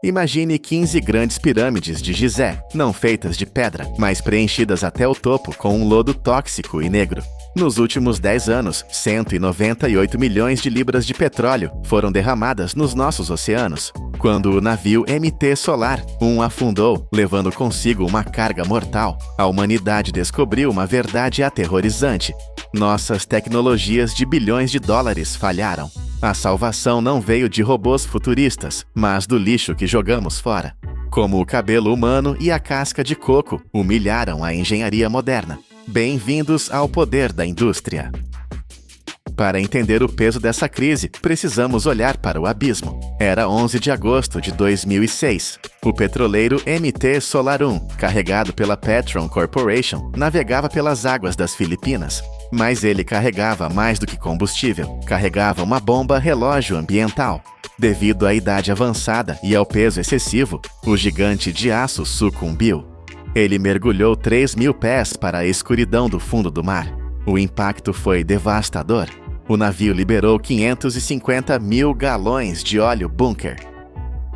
Imagine 15 grandes pirâmides de Gizé, não feitas de pedra, mas preenchidas até o topo com um lodo tóxico e negro. Nos últimos 10 anos, 198 milhões de libras de petróleo foram derramadas nos nossos oceanos. Quando o navio MT Solar 1 afundou, levando consigo uma carga mortal, a humanidade descobriu uma verdade aterrorizante. Nossas tecnologias de bilhões de dólares falharam. A salvação não veio de robôs futuristas, mas do lixo que jogamos fora. Como o cabelo humano e a casca de coco humilharam a engenharia moderna. Bem-vindos ao poder da indústria. Para entender o peso dessa crise, precisamos olhar para o abismo. Era 11 de agosto de 2006. O petroleiro MT Solar 1, carregado pela Petron Corporation, navegava pelas águas das Filipinas. Mas ele carregava mais do que combustível. Carregava uma bomba relógio ambiental. Devido à idade avançada e ao peso excessivo, o gigante de aço sucumbiu. Ele mergulhou 3.000 pés para a escuridão do fundo do mar. O impacto foi devastador. O navio liberou 550 mil galões de óleo bunker.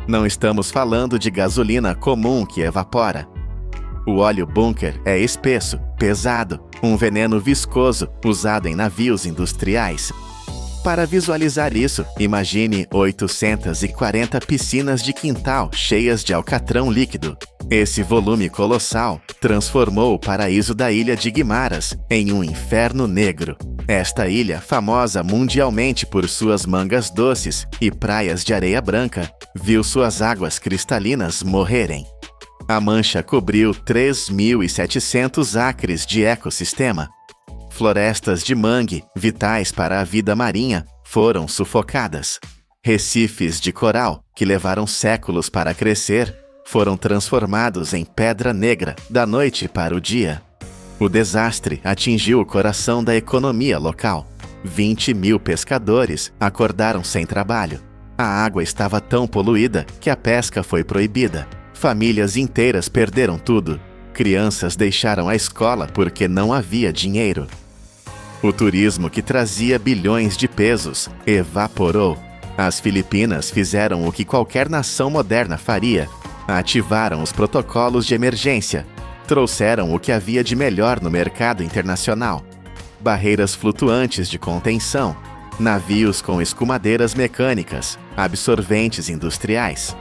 Não estamos falando de gasolina comum que evapora. O óleo bunker é espesso, pesado, um veneno viscoso usado em navios industriais. Para visualizar isso, imagine 840 piscinas de quintal cheias de alcatrão líquido. Esse volume colossal transformou o paraíso da ilha de Guimaras em um inferno negro. Esta ilha, famosa mundialmente por suas mangas doces e praias de areia branca, viu suas águas cristalinas morrerem. A mancha cobriu 3.700 acres de ecossistema. Florestas de mangue, vitais para a vida marinha, foram sufocadas. Recifes de coral, que levaram séculos para crescer, foram transformados em pedra negra da noite para o dia. O desastre atingiu o coração da economia local. 20 mil pescadores acordaram sem trabalho. A água estava tão poluída que a pesca foi proibida. Famílias inteiras perderam tudo. Crianças deixaram a escola porque não havia dinheiro. O turismo que trazia bilhões de pesos evaporou. As Filipinas fizeram o que qualquer nação moderna faria. Ativaram os protocolos de emergência. Trouxeram o que havia de melhor no mercado internacional. Barreiras flutuantes de contenção. Navios com escumadeiras mecânicas. Absorventes industriais.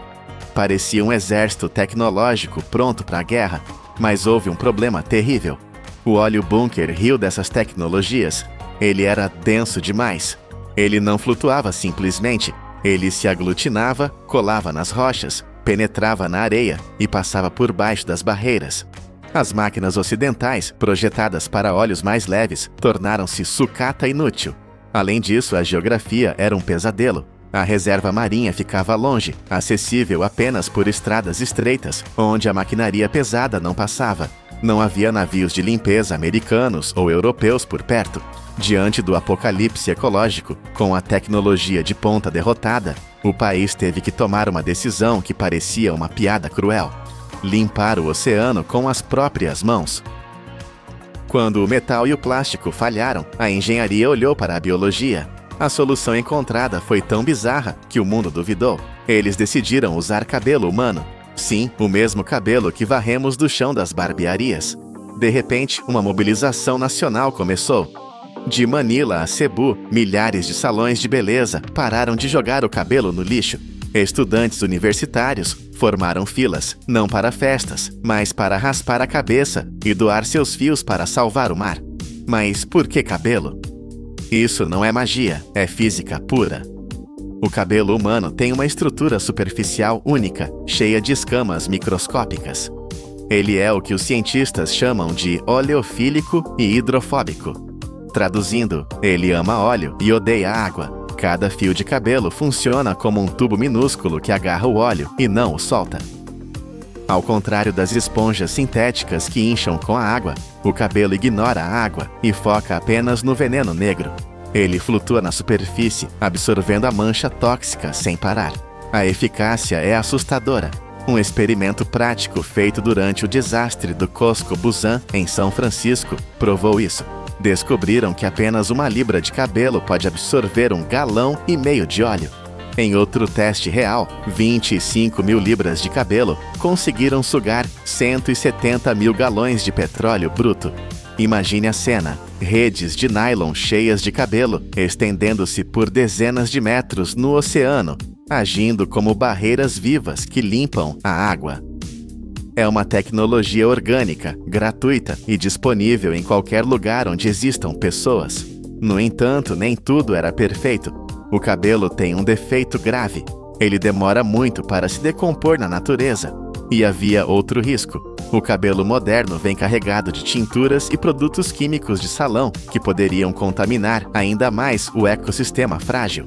Parecia um exército tecnológico pronto para a guerra, mas houve um problema terrível. O óleo bunker riu dessas tecnologias. Ele era denso demais. Ele não flutuava simplesmente. Ele se aglutinava, colava nas rochas, penetrava na areia e passava por baixo das barreiras. As máquinas ocidentais, projetadas para óleos mais leves, tornaram-se sucata inútil. Além disso, a geografia era um pesadelo. A reserva marinha ficava longe, acessível apenas por estradas estreitas, onde a maquinaria pesada não passava. Não havia navios de limpeza americanos ou europeus por perto. Diante do apocalipse ecológico, com a tecnologia de ponta derrotada, o país teve que tomar uma decisão que parecia uma piada cruel: limpar o oceano com as próprias mãos. Quando o metal e o plástico falharam, a engenharia olhou para a biologia. A solução encontrada foi tão bizarra que o mundo duvidou. Eles decidiram usar cabelo humano. Sim, o mesmo cabelo que varremos do chão das barbearias. De repente, uma mobilização nacional começou. De Manila a Cebu, milhares de salões de beleza pararam de jogar o cabelo no lixo. Estudantes universitários formaram filas, não para festas, mas para raspar a cabeça e doar seus fios para salvar o mar. Mas por que cabelo? Isso não é magia, é física pura. O cabelo humano tem uma estrutura superficial única, cheia de escamas microscópicas. Ele é o que os cientistas chamam de oleofílico e hidrofóbico. Traduzindo, ele ama óleo e odeia água. Cada fio de cabelo funciona como um tubo minúsculo que agarra o óleo e não o solta. Ao contrário das esponjas sintéticas que incham com a água, o cabelo ignora a água e foca apenas no veneno negro. Ele flutua na superfície, absorvendo a mancha tóxica sem parar. A eficácia é assustadora. Um experimento prático feito durante o desastre do Cosco Busan, em São Francisco, provou isso. Descobriram que apenas 1 libra de cabelo pode absorver 1,5 galão de óleo. Em outro teste real, 25 mil libras de cabelo conseguiram sugar 170 mil galões de petróleo bruto. Imagine a cena: redes de nylon cheias de cabelo, estendendo-se por dezenas de metros no oceano, agindo como barreiras vivas que limpam a água. É uma tecnologia orgânica, gratuita e disponível em qualquer lugar onde existam pessoas. No entanto, nem tudo era perfeito. O cabelo tem um defeito grave. Ele demora muito para se decompor na natureza. E havia outro risco. O cabelo moderno vem carregado de tinturas e produtos químicos de salão que poderiam contaminar ainda mais o ecossistema frágil.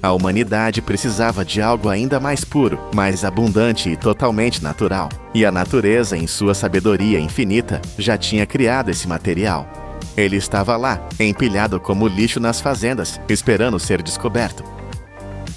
A humanidade precisava de algo ainda mais puro, mais abundante e totalmente natural. E a natureza, em sua sabedoria infinita, já tinha criado esse material. Ele estava lá, empilhado como lixo nas fazendas, esperando ser descoberto.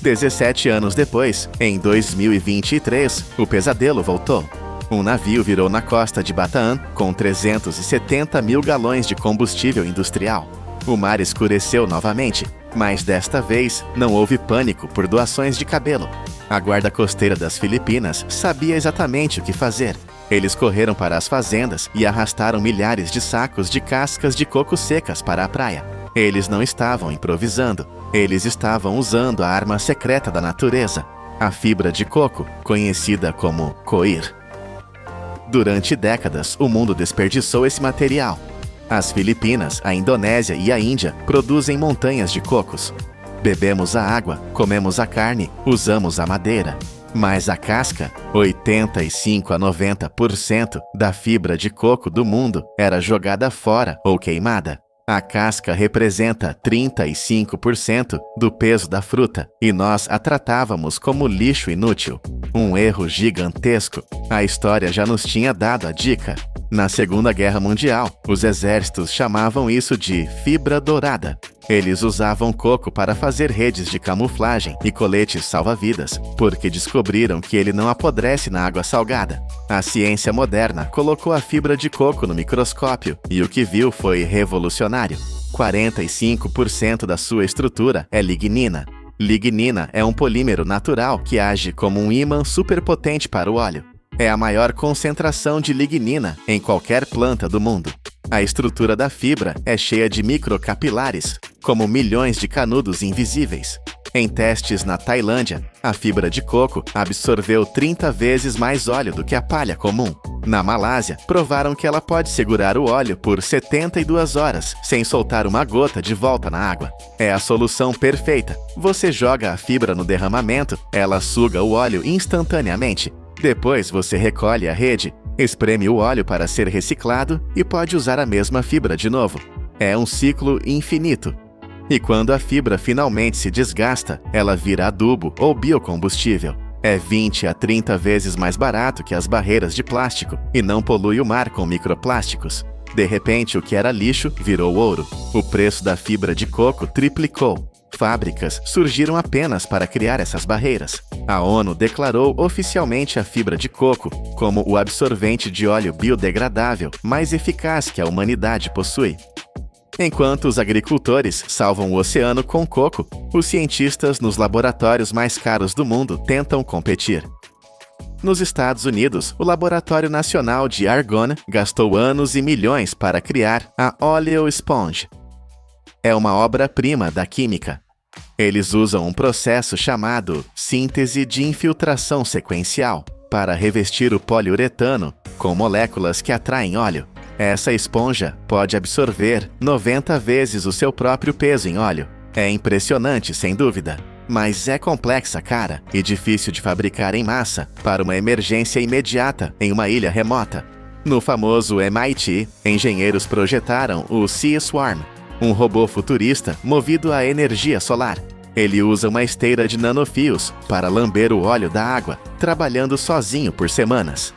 17 anos depois, em 2023, o pesadelo voltou. Um navio virou na costa de Bataan com 370 mil galões de combustível industrial. O mar escureceu novamente, mas desta vez não houve pânico por doações de cabelo. A guarda costeira das Filipinas sabia exatamente o que fazer. Eles correram para as fazendas e arrastaram milhares de sacos de cascas de coco secas para a praia. Eles não estavam improvisando. Eles estavam usando a arma secreta da natureza, a fibra de coco, conhecida como coir. Durante décadas, o mundo desperdiçou esse material. As Filipinas, a Indonésia e a Índia produzem montanhas de cocos. Bebemos a água, comemos a carne, usamos a madeira. Mas a casca, 85 a 90% da fibra de coco do mundo era jogada fora ou queimada. A casca representa 35% do peso da fruta e nós a tratávamos como lixo inútil. Um erro gigantesco. A história já nos tinha dado a dica. Na Segunda Guerra Mundial, os exércitos chamavam isso de fibra dourada. Eles usavam coco para fazer redes de camuflagem e coletes salva-vidas, porque descobriram que ele não apodrece na água salgada. A ciência moderna colocou a fibra de coco no microscópio e o que viu foi revolucionário. 45% da sua estrutura é lignina. Lignina é um polímero natural que age como um ímã superpotente para o óleo. É a maior concentração de lignina em qualquer planta do mundo. A estrutura da fibra é cheia de microcapilares, como milhões de canudos invisíveis. Em testes na Tailândia, a fibra de coco absorveu 30 vezes mais óleo do que a palha comum. Na Malásia, provaram que ela pode segurar o óleo por 72 horas, sem soltar uma gota de volta na água. É a solução perfeita. Você joga a fibra no derramamento, ela suga o óleo instantaneamente. Depois você recolhe a rede, espreme o óleo para ser reciclado e pode usar a mesma fibra de novo. É um ciclo infinito. E quando a fibra finalmente se desgasta, ela vira adubo ou biocombustível. É 20 a 30 vezes mais barato que as barreiras de plástico e não polui o mar com microplásticos. De repente, o que era lixo virou ouro. O preço da fibra de coco triplicou. Fábricas surgiram apenas para criar essas barreiras. A ONU declarou oficialmente a fibra de coco como o absorvente de óleo biodegradável mais eficaz que a humanidade possui. Enquanto os agricultores salvam o oceano com coco, os cientistas nos laboratórios mais caros do mundo tentam competir. Nos Estados Unidos, o Laboratório Nacional de Argonne gastou anos e milhões para criar a Oleo Sponge. É uma obra-prima da química. Eles usam um processo chamado síntese de infiltração sequencial para revestir o poliuretano com moléculas que atraem óleo. Essa esponja pode absorver 90 vezes o seu próprio peso em óleo. É impressionante, sem dúvida, mas é complexa, cara, e difícil de fabricar em massa para uma emergência imediata em uma ilha remota. No famoso MIT, engenheiros projetaram o Sea Swarm, um robô futurista movido a energia solar. Ele usa uma esteira de nanofios para lamber o óleo da água, trabalhando sozinho por semanas.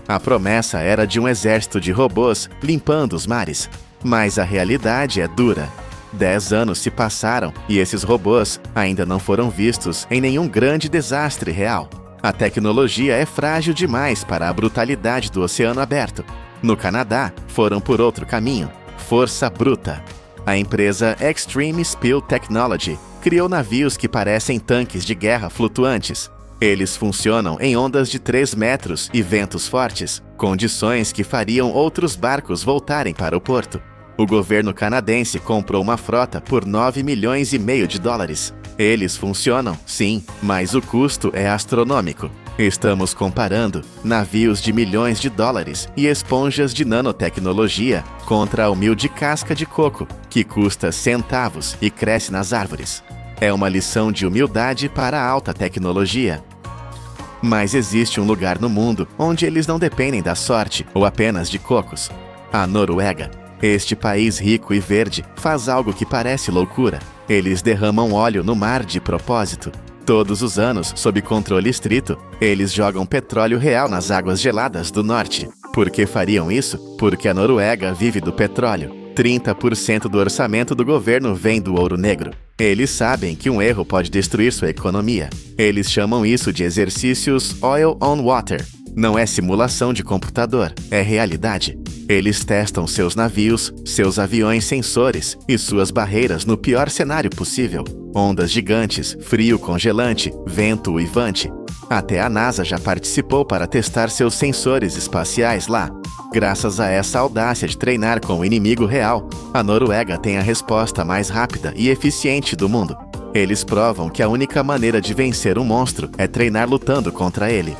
A promessa era de um exército de robôs limpando os mares, mas a realidade é dura. 10 anos se passaram e esses robôs ainda não foram vistos em nenhum grande desastre real. A tecnologia é frágil demais para a brutalidade do oceano aberto. No Canadá, foram por outro caminho: força bruta. A empresa Extreme Spill Technology criou navios que parecem tanques de guerra flutuantes. Eles funcionam em ondas de 3 metros e ventos fortes, condições que fariam outros barcos voltarem para o porto. O governo canadense comprou uma frota por 9,5 milhões de dólares. Eles funcionam, sim, mas o custo é astronômico. Estamos comparando navios de milhões de dólares e esponjas de nanotecnologia contra a humilde casca de coco, que custa centavos e cresce nas árvores. É uma lição de humildade para a alta tecnologia. Mas existe um lugar no mundo onde eles não dependem da sorte ou apenas de cocos: a Noruega. Este país rico e verde faz algo que parece loucura. Eles derramam óleo no mar de propósito. Todos os anos, sob controle estrito, eles jogam petróleo real nas águas geladas do norte. Por que fariam isso? Porque a Noruega vive do petróleo. 30% do orçamento do governo vem do ouro negro. Eles sabem que um erro pode destruir sua economia. Eles chamam isso de exercícios Oil on Water. Não é simulação de computador, é realidade. Eles testam seus navios, seus aviões sensores e suas barreiras no pior cenário possível. Ondas gigantes, frio congelante, vento uivante. Até a NASA já participou para testar seus sensores espaciais lá. Graças a essa audácia de treinar com o inimigo real, a Noruega tem a resposta mais rápida e eficiente do mundo. Eles provam que a única maneira de vencer um monstro é treinar lutando contra ele.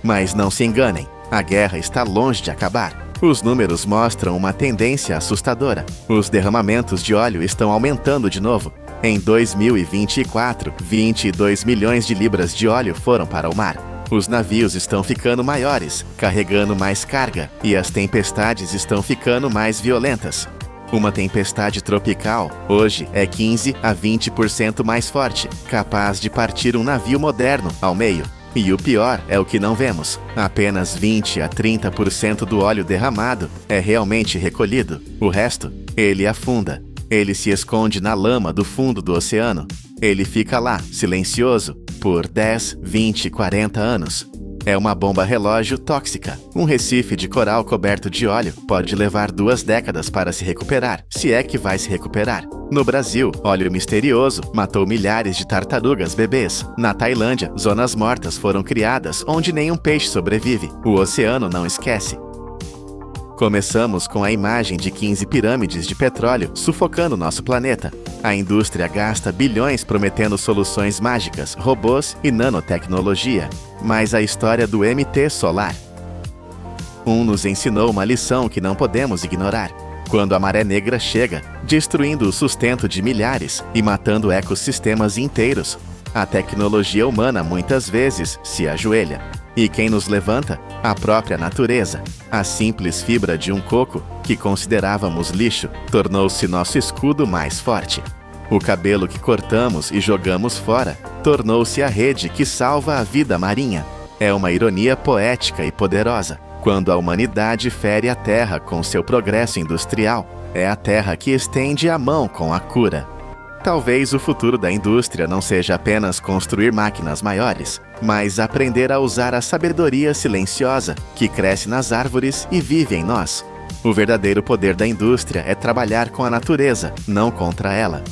Mas não se enganem, a guerra está longe de acabar. Os números mostram uma tendência assustadora. Os derramamentos de óleo estão aumentando de novo. Em 2024, 22 milhões de libras de óleo foram para o mar. Os navios estão ficando maiores, carregando mais carga, e as tempestades estão ficando mais violentas. Uma tempestade tropical, hoje, é 15 a 20% mais forte, capaz de partir um navio moderno ao meio. E o pior é o que não vemos. Apenas 20 a 30% do óleo derramado é realmente recolhido. O resto, ele afunda. Ele se esconde na lama do fundo do oceano. Ele fica lá, silencioso, por 10, 20, 40 anos. É uma bomba relógio tóxica. Um recife de coral coberto de óleo pode levar 2 décadas para se recuperar, se é que vai se recuperar. No Brasil, óleo misterioso matou milhares de tartarugas bebês. Na Tailândia, zonas mortas foram criadas onde nenhum peixe sobrevive. O oceano não esquece. Começamos com a imagem de 15 pirâmides de petróleo sufocando nosso planeta. A indústria gasta bilhões prometendo soluções mágicas, robôs e nanotecnologia. Mas a história do MT Solar nos ensinou uma lição que não podemos ignorar. Quando a maré negra chega, destruindo o sustento de milhares e matando ecossistemas inteiros, a tecnologia humana muitas vezes se ajoelha. E quem nos levanta? A própria natureza. A simples fibra de um coco, que considerávamos lixo, tornou-se nosso escudo mais forte. O cabelo que cortamos e jogamos fora tornou-se a rede que salva a vida marinha. É uma ironia poética e poderosa. Quando a humanidade fere a Terra com seu progresso industrial, é a Terra que estende a mão com a cura. Talvez o futuro da indústria não seja apenas construir máquinas maiores, mas aprender a usar a sabedoria silenciosa que cresce nas árvores e vive em nós. O verdadeiro poder da indústria é trabalhar com a natureza, não contra ela.